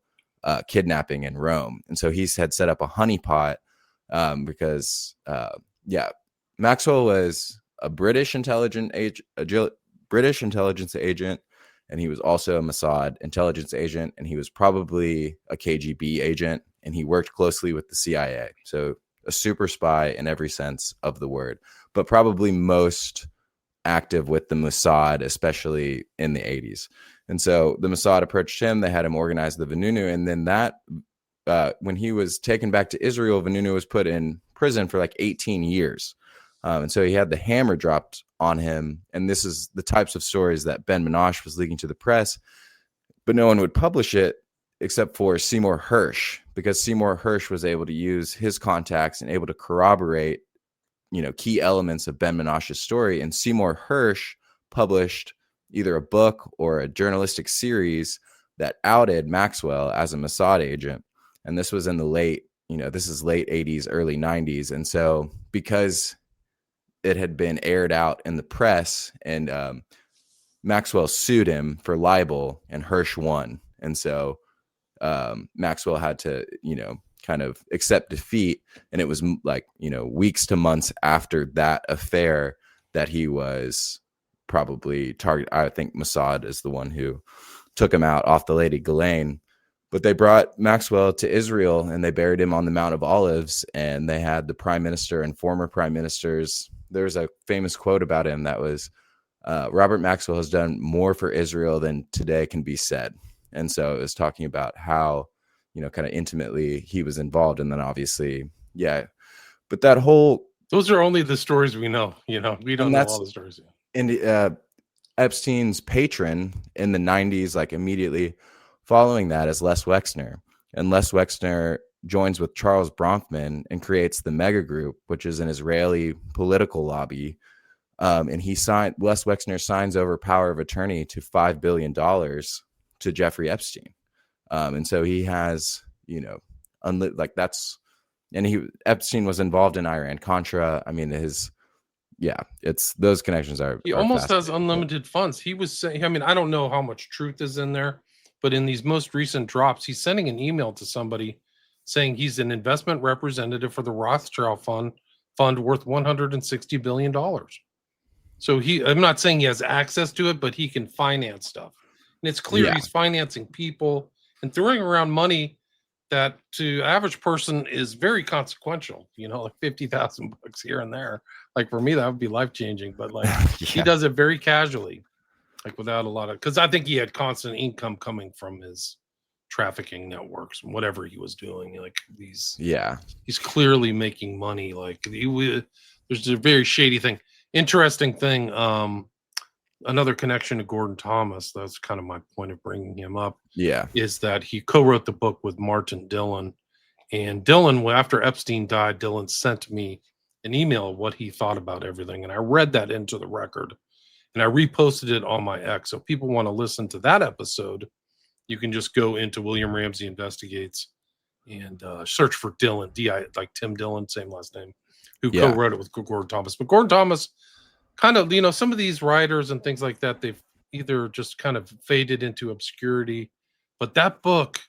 kidnapping in Rome. And so he had set up a honeypot because Maxwell was a British intelligence agent, and he was also a Mossad intelligence agent, and he was probably a KGB agent, and he worked closely with the CIA. So a super spy in every sense of the word, but probably most active with the Mossad, especially in the 80s. And so the Mossad approached him. They had him organize the Vanunu. And then when he was taken back to Israel, Vanunu was put in prison for 18 years. And so he had the hammer dropped on him. And this is the types of stories that Ben Manash was leaking to the press, but no one would publish it except for Seymour Hersh, because Seymour Hersh was able to use his contacts and able to corroborate, key elements of Ben Manash's story. And Seymour Hersh published either a book or a journalistic series that outed Maxwell as a Mossad agent. And this was in the late 80s, early 90s. And so because it had been aired out in the press, and Maxwell sued him for libel, and Hersh won. And so Maxwell had to, kind of accept defeat. And it was weeks to months after that affair that he was probably targeted. I think Mossad is the one who took him out off the Lady Ghislaine. But they brought Maxwell to Israel, and they buried him on the Mount of Olives, and they had the prime minister and former prime ministers. There's a famous quote about him that was, Robert Maxwell has done more for Israel than today can be said. And so it was talking about how, kind of intimately he was involved. And then obviously, but that whole... Those are only the stories we know, we don't know all the stories. And Epstein's patron in the 90s, immediately following that, is Les Wexner. And Les Wexner joins with Charles Bronfman and creates the Mega Group, which is an Israeli political lobby. And Les Wexner signs over power of attorney to $5 billion to Jeffrey Epstein. And so he has, Epstein was involved in Iran Contra. I mean, it's those connections are. He almost has unlimited funds. He was saying, I don't know how much truth is in there, but in these most recent drops, he's sending an email to somebody saying he's an investment representative for the Rothschild fund worth $160 billion. So I'm not saying he has access to it, but he can finance stuff. And it's clear he's financing people and throwing around money that to average person is very consequential, like $50,000 here and there. For me, that would be life-changing, but he does it very casually, without a lot of, because I think he had constant income coming from his trafficking networks and whatever he was doing. He's clearly making money. There's a very shady thing. Interesting thing. Another connection to Gordon Thomas, that's kind of my point of bringing him up, is that he co-wrote the book with Martin Dillon. And Dillon, after Epstein died, Dillon sent me an email of what he thought about everything. And I read that into the record and I reposted it on my X. So if people want to listen to that episode, you can just go into William Ramsey Investigates and search for Dylan, D.I. like Tim Dillon, same last name, who co-wrote it with Gordon Thomas. But Gordon Thomas kind of, some of these writers and things like that, they've either just kind of faded into obscurity. But that book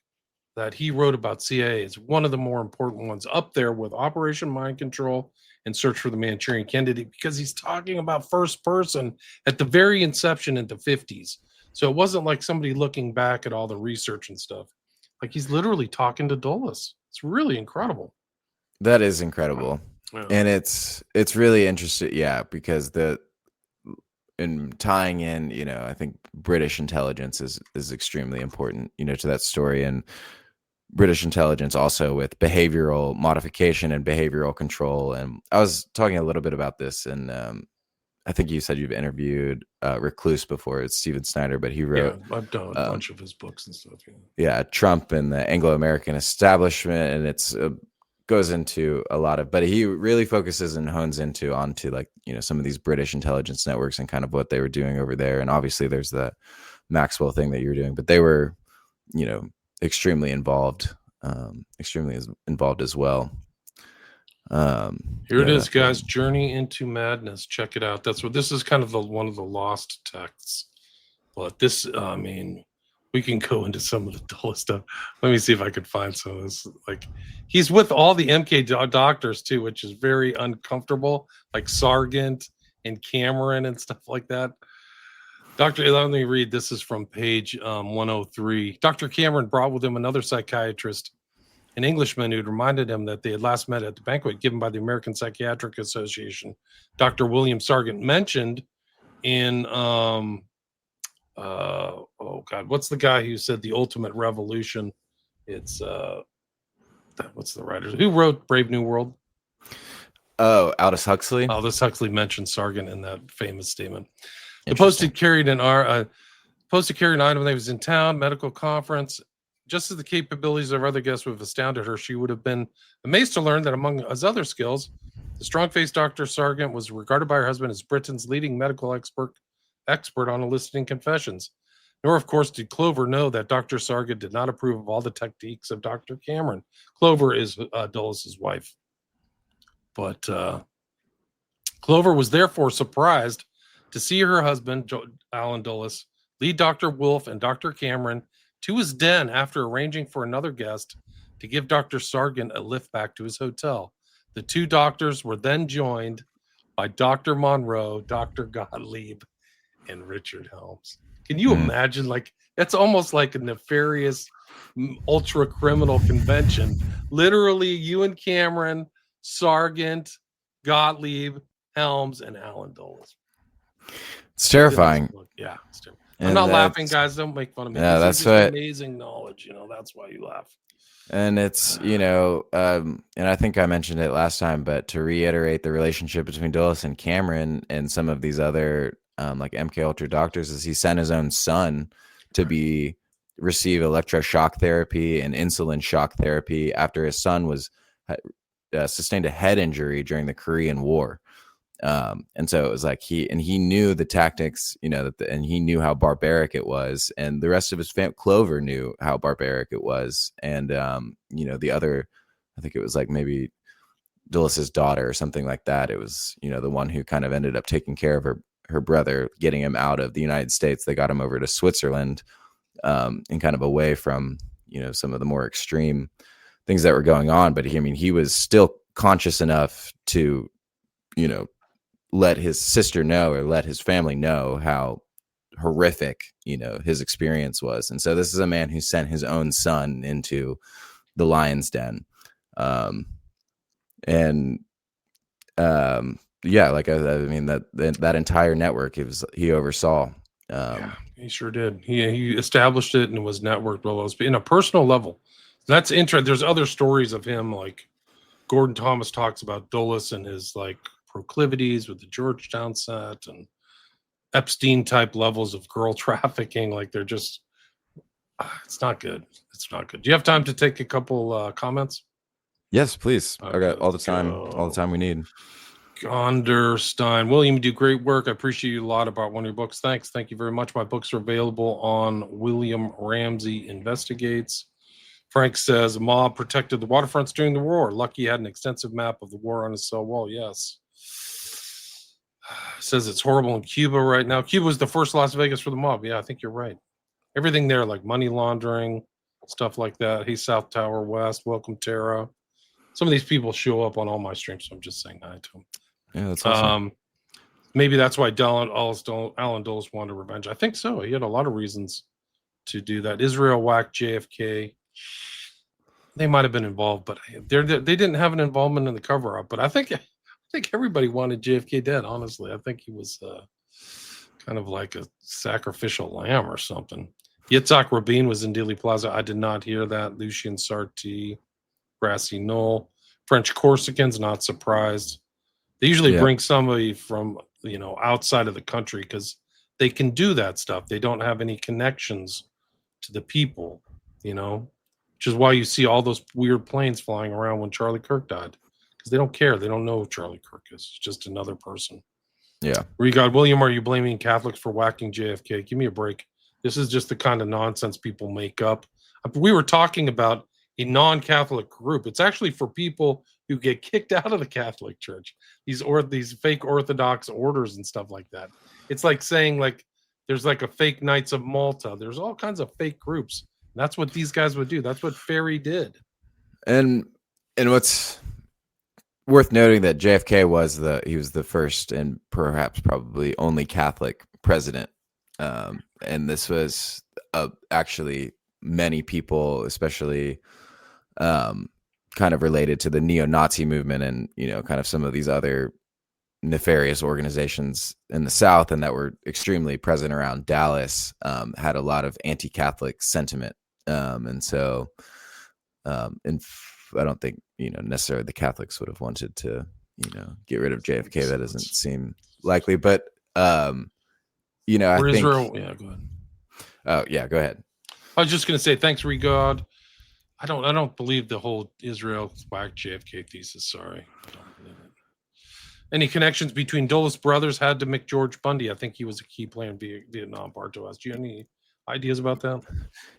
that he wrote about CIA is one of the more important ones, up there with Operation Mind Control and Search for the Manchurian Candidate, because he's talking about first person at the very inception in the 50s. So it wasn't like somebody looking back at all the research and stuff. Like he's literally talking to Dulles. It's really incredible. That is incredible. Yeah. And it's really interesting. Yeah. Because in tying in, I think British intelligence is extremely important, to that story, and British intelligence also with behavioral modification and behavioral control. And I was talking a little bit about this, and I think you said you've interviewed Recluse before. It's Stephen Snyder, but he wrote. Yeah, I've done a bunch of his books and stuff. Yeah, Trump and the Anglo-American establishment, and it's goes into a lot of, but he really focuses and hones onto like, some of these British intelligence networks and kind of what they were doing over there. And obviously there's the Maxwell thing that you were doing, but they were, extremely involved as well. Here it is, guys. Journey into Madness. Check it out. That's what this is, kind of one of the lost texts. But this, we can go into some of the dullest stuff. Let me see if I could find some of this. Like, he's with all the MK doctors too, which is very uncomfortable, like Sargent and Cameron and stuff like that. Let me read. This is from page 103. Dr. Cameron brought with him another psychiatrist, an Englishman who had reminded him that they had last met at the banquet given by the American Psychiatric Association. Dr. William Sargent mentioned in what's the guy who said The Ultimate Revolution? It's what's the writer who wrote Brave New World? Oh, Aldous Huxley. Aldous Huxley mentioned Sargent in that famous statement. The posted carried an item when they was in town, medical conference. Just as the capabilities of other guests would have astounded her, she would have been amazed to learn that among his other skills, the strong-faced Dr. Sargent was regarded by her husband as Britain's leading medical expert on eliciting confessions. Nor, of course, did Clover know that Dr. Sargent did not approve of all the techniques of Dr. Cameron. Clover is Dulles' wife. But Clover was therefore surprised to see her husband, Alan Dulles, lead Dr. Wolf and Dr. Cameron to his den after arranging for another guest to give Dr. Sargent a lift back to his hotel. The two doctors were then joined by Dr. Monroe, Dr. Gottlieb, and Richard Helms. Can you imagine? Like, that's almost like a nefarious ultra criminal convention. Literally, you and Cameron, Sargent, Gottlieb, Helms, and Alan Dulles. It's terrifying. Yeah, it's terrifying. I'm not laughing, guys. Don't make fun of me. Yeah, that's right. Amazing knowledge. That's why you laugh. And it's, and I think I mentioned it last time, but to reiterate the relationship between Dulles and Cameron and some of these other like MK Ultra doctors is he sent his own son to receive electroshock therapy and insulin shock therapy after his son was sustained a head injury during the Korean War. And so it was like he knew the tactics, and he knew how barbaric it was, and the rest of his Clover knew how barbaric it was. And, the other, I think it was like maybe Dulles' daughter or something like that. It was, the one who kind of ended up taking care of her brother, getting him out of the United States. They got him over to Switzerland, and kind of away from, some of the more extreme things that were going on. But he was still conscious enough to, let his sister know or let his family know how horrific, his experience was. And so this is a man who sent his own son into the lion's den. Yeah, like, that entire network, he oversaw. Yeah, he sure did. He established it and was networked well in a personal level. That's interesting. There's other stories of him, like Gordon Thomas talks about Dulles and his like proclivities with the Georgetown set and Epstein type levels of girl trafficking. Like, they're just, it's not good. It's not good. Do you have time to take a couple comments? Yes, please. I got all the time we need. Gonderstein. William, you do great work. I appreciate you a lot about one of your books. Thanks. Thank you very much. My books are available on William Ramsey Investigates. Frank says, mob protected the waterfronts during the war. Lucky had an extensive map of the war on his cell wall. Yes. Says it's horrible in Cuba right now. Cuba was the first Las Vegas for the mob. Yeah, I think you're right. Everything there, like money laundering, stuff like that. Hey, South Tower West. Welcome, Tara. Some of these people show up on all my streams, so I'm just saying hi to them. Yeah, that's awesome. Maybe that's why Alan Dulles wanted revenge. I think so. He had a lot of reasons to do that. Israel whacked JFK. They might have been involved, but they didn't have an involvement in the cover-up. But I think everybody wanted JFK dead. Honestly, I think he was kind of like a sacrificial lamb or something. Yitzhak Rabin was in Dealey Plaza. I did not hear that. Lucien Sarti, Grassy Knoll, French Corsicans. Not surprised. They usually bring somebody from outside of the country because they can do that stuff. They don't have any connections to the people, which is why you see all those weird planes flying around when Charlie Kirk died, because they don't care. They don't know who Charlie Kirk is. It's just another person. Yeah. Regard, William, are you blaming Catholics for whacking JFK? Give me a break. This is just the kind of nonsense people make up. We were talking about a non-Catholic group. It's actually for people who get kicked out of the Catholic Church. These fake Orthodox orders and stuff like that. It's like saying there's like a fake Knights of Malta. There's all kinds of fake groups. That's what these guys would do. That's what Ferry did. And what's worth noting that JFK was the first and perhaps probably only Catholic president. And this was actually many people, especially kind of related to the neo-Nazi movement and, kind of some of these other nefarious organizations in the South and that were extremely present around Dallas, had a lot of anti-Catholic sentiment. And so I don't think, necessarily the Catholics would have wanted to, get rid of JFK. That doesn't seem likely, but, I think Israel. Yeah, go ahead. Oh yeah, go ahead. I was just going to say, thanks, Regard. I don't believe the whole Israel whack JFK thesis. Sorry. I don't believe it. Any connections between Dulles brothers had to McGeorge Bundy? I think he was a key player in Vietnam. Bartos, do you have any ideas about that?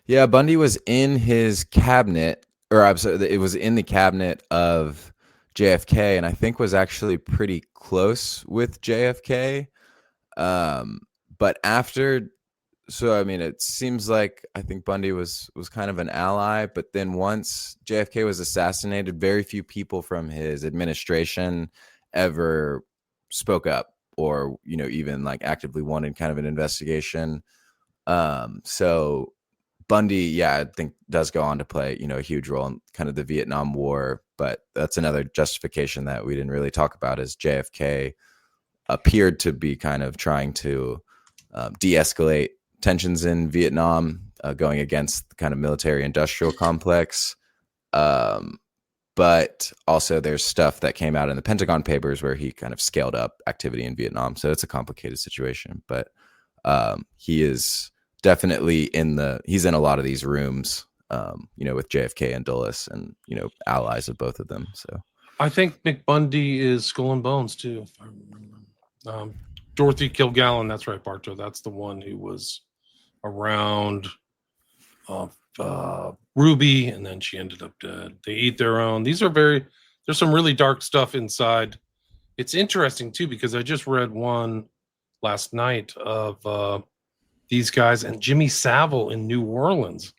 Yeah, Bundy was in his cabinet, or I'm sorry, it was in the cabinet of JFK, and I think was actually pretty close with JFK. But after, so I mean, it seems like I think Bundy was kind of an ally, but then once JFK was assassinated, very few people from his administration ever spoke up or, even like actively wanted kind of an investigation. So Bundy, I think does go on to play, a huge role in kind of the Vietnam War, but that's another justification that we didn't really talk about, is JFK appeared to be kind of trying to de-escalate tensions in Vietnam, going against the kind of military industrial complex. But also there's stuff that came out in the Pentagon Papers where he kind of scaled up activity in Vietnam. So it's a complicated situation, but he is definitely he's in a lot of these rooms, with JFK and Dulles and, allies of both of them. So I think McBundy is Skull and Bones too, if I remember. Dorothy Kilgallen, that's right, Bartow. That's the one who was around Ruby, and then she ended up dead. They eat their own. There's some really dark stuff inside. It's interesting too, because I just read one last night of these guys and Jimmy Savile in New Orleans.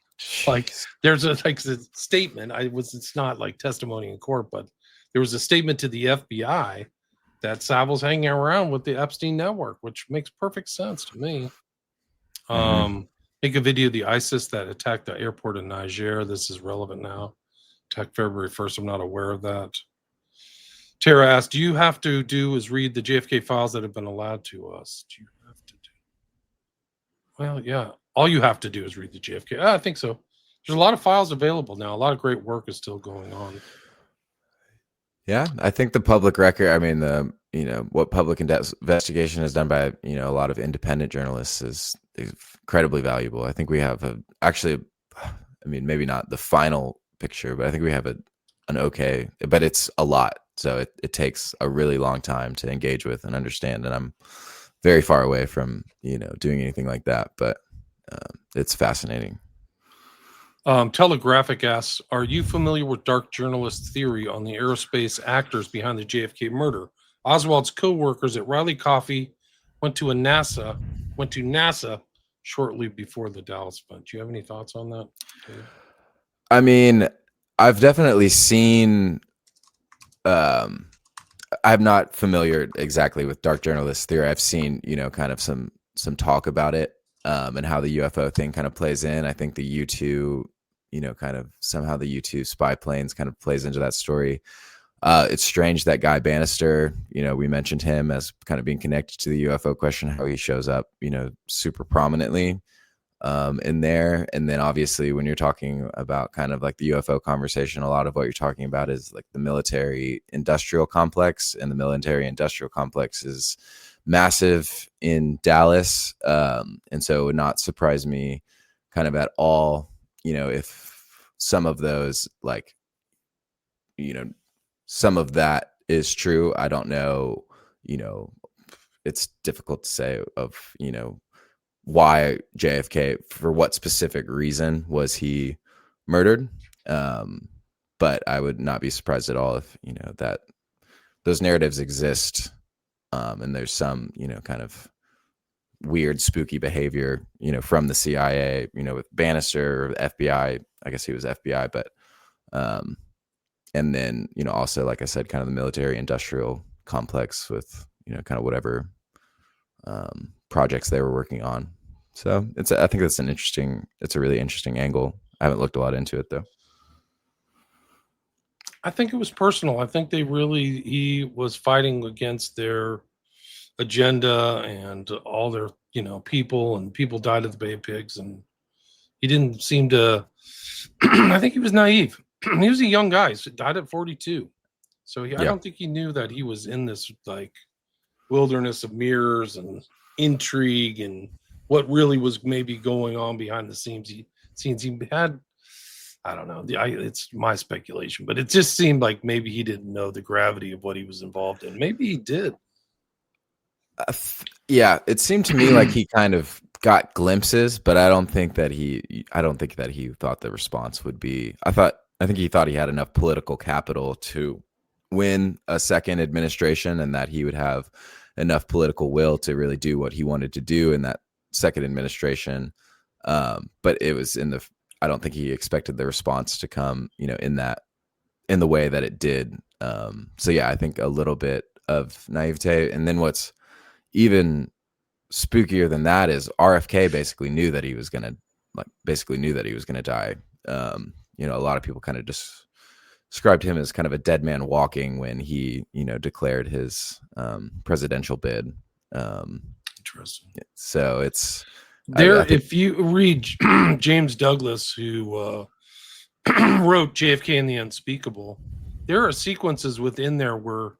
Like there's a statement. It's not like testimony in court, but there was a statement to the FBI that Savile's hanging around with the Epstein network, which makes perfect sense to me. Make a video of the ISIS that attacked the airport in Niger. This is relevant now. Attacked February 1st. I'm not aware of that. Tara asked, do you have to do is read the JFK files that have been allowed to us? Do you have to do? Well, yeah. All you have to do is read the JFK. I think so. There's a lot of files available now. A lot of great work is still going on. Yeah, I think the public record, I mean, what public investigation is done by, a lot of independent journalists is incredibly valuable. I think we have maybe not the final picture, but I think we have an okay, but it's a lot. So it takes a really long time to engage with and understand. And I'm very far away from, doing anything like that, but it's fascinating. Telegraphic asks, are you familiar with dark journalist theory on the aerospace actors behind the JFK murder? Oswald's co-workers at Riley Coffee went to NASA shortly before the Dallas event. Do you have any thoughts on that, Dave? I mean, I've definitely seen, I'm not familiar exactly with dark journalist theory. I've seen, kind of some talk about it, and how the UFO thing kind of plays in. I think the U-2, kind of somehow the U-2 spy planes kind of plays into that story. It's strange that Guy Bannister, we mentioned him as kind of being connected to the UFO question, how he shows up, super prominently in there. And then obviously when you're talking about kind of like the UFO conversation, a lot of what you're talking about is like the military industrial complex, and the military industrial complex is massive in Dallas. And so it would not surprise me kind of at all, if some of those, like, some of that is true. I don't know, it's difficult to say of, why JFK, for what specific reason was he murdered. But I would not be surprised at all if, that those narratives exist. And there's some, kind of weird, spooky behavior, from the CIA, with Bannister or FBI. I guess he was FBI, but, and then, also, like I said, kind of the military industrial complex with, kind of whatever, projects they were working on. So I think it's a really interesting angle. I haven't looked a lot into it though. I think it was personal. I think he was fighting against their agenda and all their, people, and people died at the Bay of Pigs, and he didn't seem to, I think he was naive. He was a young guy. So died at 42. So I don't think he knew that he was in this like wilderness of mirrors and intrigue and what really was maybe going on behind the scenes. He had, I don't know, it's my speculation, but it just seemed like maybe he didn't know the gravity of what he was involved in. Maybe he did. Yeah, it seemed to me like he kind of got glimpses, but I don't think that he thought the response would be. I think he thought he had enough political capital to win a second administration, and that he would have enough political will to really do what he wanted to do in that second administration. But it was I don't think he expected the response to come, in the way that it did. So yeah, I think a little bit of naivete. And then what's even spookier than that is RFK basically knew that he was going to die. A lot of people kind of just described him as kind of a dead man walking when he, declared his presidential bid. Interesting. So it's there. If you read James Douglas, who wrote JFK and the Unspeakable, there are sequences within there where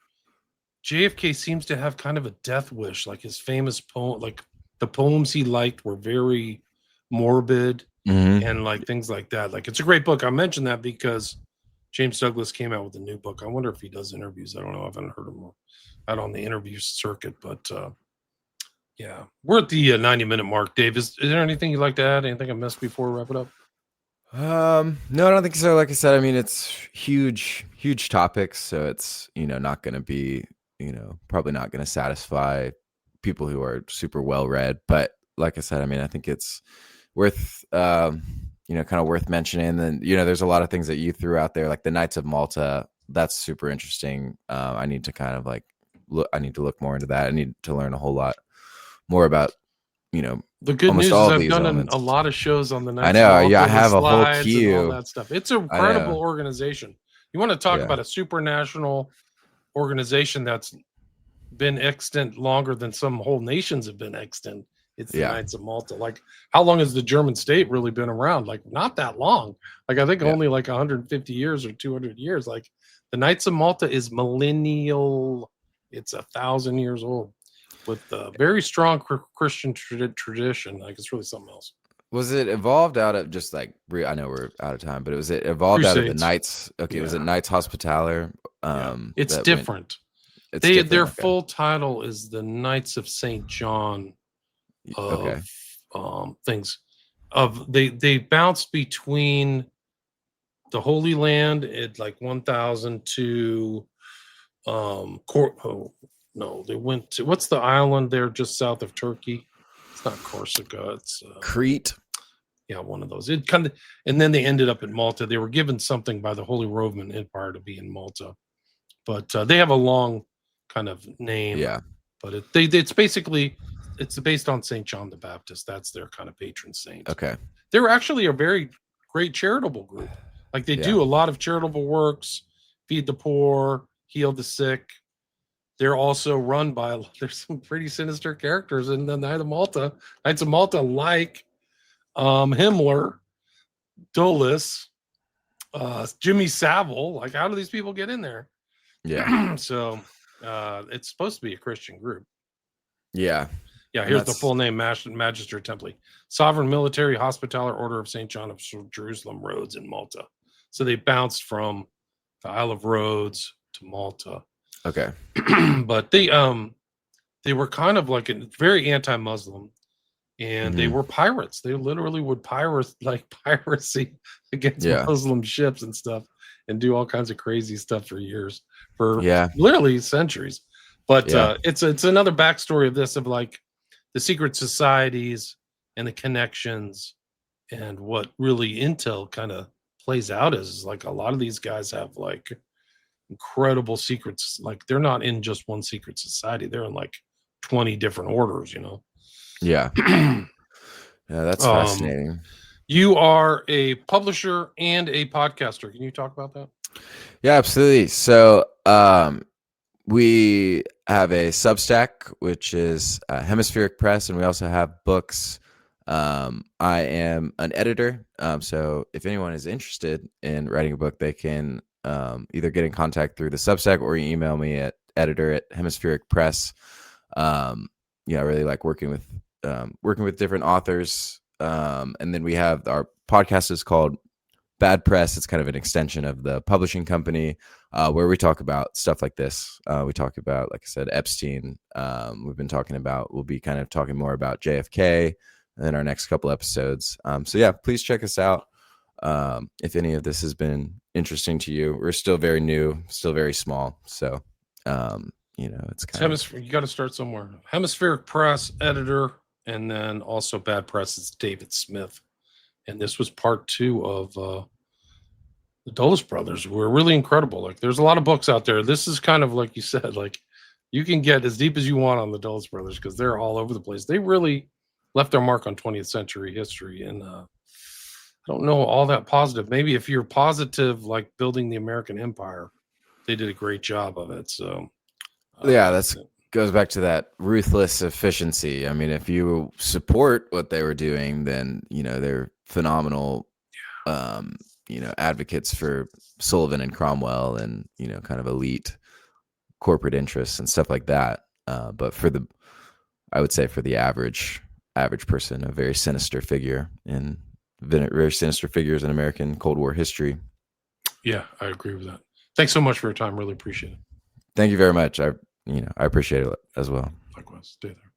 JFK seems to have kind of a death wish, like his famous poem, like the poems he liked were very morbid, and like things like that. Like, it's a great book. I mentioned that because James Douglas came out with a new book. I wonder if he does interviews. I don't know. I haven't heard him out on the interview circuit, but yeah, we're at the 90-minute mark. Dave, is there anything you'd like to add? Anything I missed before we wrap it up? No, I don't think so. Like I said, I mean, it's huge topics. So it's, not going to be, probably not going to satisfy people who are super well read. But like I said, I mean, I think it's worth, kind of worth mentioning. And then, there's a lot of things that you threw out there, like the Knights of Malta. That's super interesting. I need to kind of I need to look more into that. I need to learn a whole lot more about, the good news is I've done a lot of shows on the Knights. I know. Of Malta, I have a whole queue. All that stuff. It's an incredible organization. You want to talk about a supranational organization that's been extant longer than some whole nations have been extant. It's the Knights of Malta. Like, how long has the German state really been around? Like, not that long. Like, I think only like 150 years or 200 years. Like, the Knights of Malta is millennial. It's 1,000 years old with a very strong Christian tradition. Like, it's really something else. Was it evolved out of just like, I know we're out of time, but it evolved Crusades. Out of the Knights? Okay, was it Knights Hospitaller? It's that different. It's different. Their Okay. full title is the Knights of St. John Okay. of things. They bounce between the Holy Land at like 1000 to no, they went to, what's the island there just south of Turkey? It's not Corsica, it's Crete. yeah, one of those. It kind of, and then they ended up in Malta. They were given something by the Holy Roman Empire to be in Malta, but they have a long kind of name. Yeah. But it's basically, it's based on Saint John the Baptist. That's their kind of patron saint. Okay. They're actually a very great charitable group. Like they do a lot of charitable works, feed the poor, heal the sick. They're also run by, there's some pretty sinister characters in the Knights of Malta, like Himmler, Dulles, Jimmy Savile. Like, how do these people get in there? Yeah. So it's supposed to be a Christian group. Yeah. Yeah, here's the full name: Magister Templi, Sovereign Military Hospitaller Order of St. John of Jerusalem, Rhodes, in Malta. So they bounced from the Isle of Rhodes to Malta. Okay. But they were kind of like very anti-Muslim, and they were pirates. They literally would piracy against Muslim ships and stuff, and do all kinds of crazy stuff for years, for literally centuries. But it's another backstory of this, of like the secret societies and the connections, and what really Intel kind of plays out is like a lot of these guys have like incredible secrets. Like they're not in just one secret society; they're in like 20 different orders. Yeah. Yeah, that's fascinating. You are a publisher and a podcaster. Can you talk about that? Yeah, absolutely. So we have a Substack, which is Hemispheric Press, and we also have books. I am an editor. So if anyone is interested in writing a book, they can either get in contact through the Substack or email me at editor@Hemispheric Press. I really like working with different authors. And then we have our podcast is called Bad Press. It's kind of an extension of the publishing company, where we talk about stuff like this. We talk about, like I said, Epstein. We'll be kind of talking more about JFK in our next couple episodes. So yeah, please check us out. If any of this has been interesting to you. We're still very new, still very small. So, it's kind of, you got to start somewhere. Hemispheric Press editor, and then also Bad Press is David Smith. And this was part 2 of the Dulles brothers, who were really incredible. Like, there's a lot of books out there. This is kind of like you said, like you can get as deep as you want on the Dulles brothers because they're all over the place. They really left their mark on 20th century history, and I don't know all that positive. Maybe if you're positive, like building the American empire, they did a great job of it. So that's goes back to that ruthless efficiency. I mean, if you support what they were doing, then they're phenomenal advocates for Sullivan and Cromwell, and kind of elite corporate interests and stuff like that. But I would say for the average person, a very sinister figure in very sinister figures in American Cold War history. Yeah, I agree with that. Thanks so much for your time. Really appreciate it. Thank you very much. I appreciate it as well. Likewise. Stay there.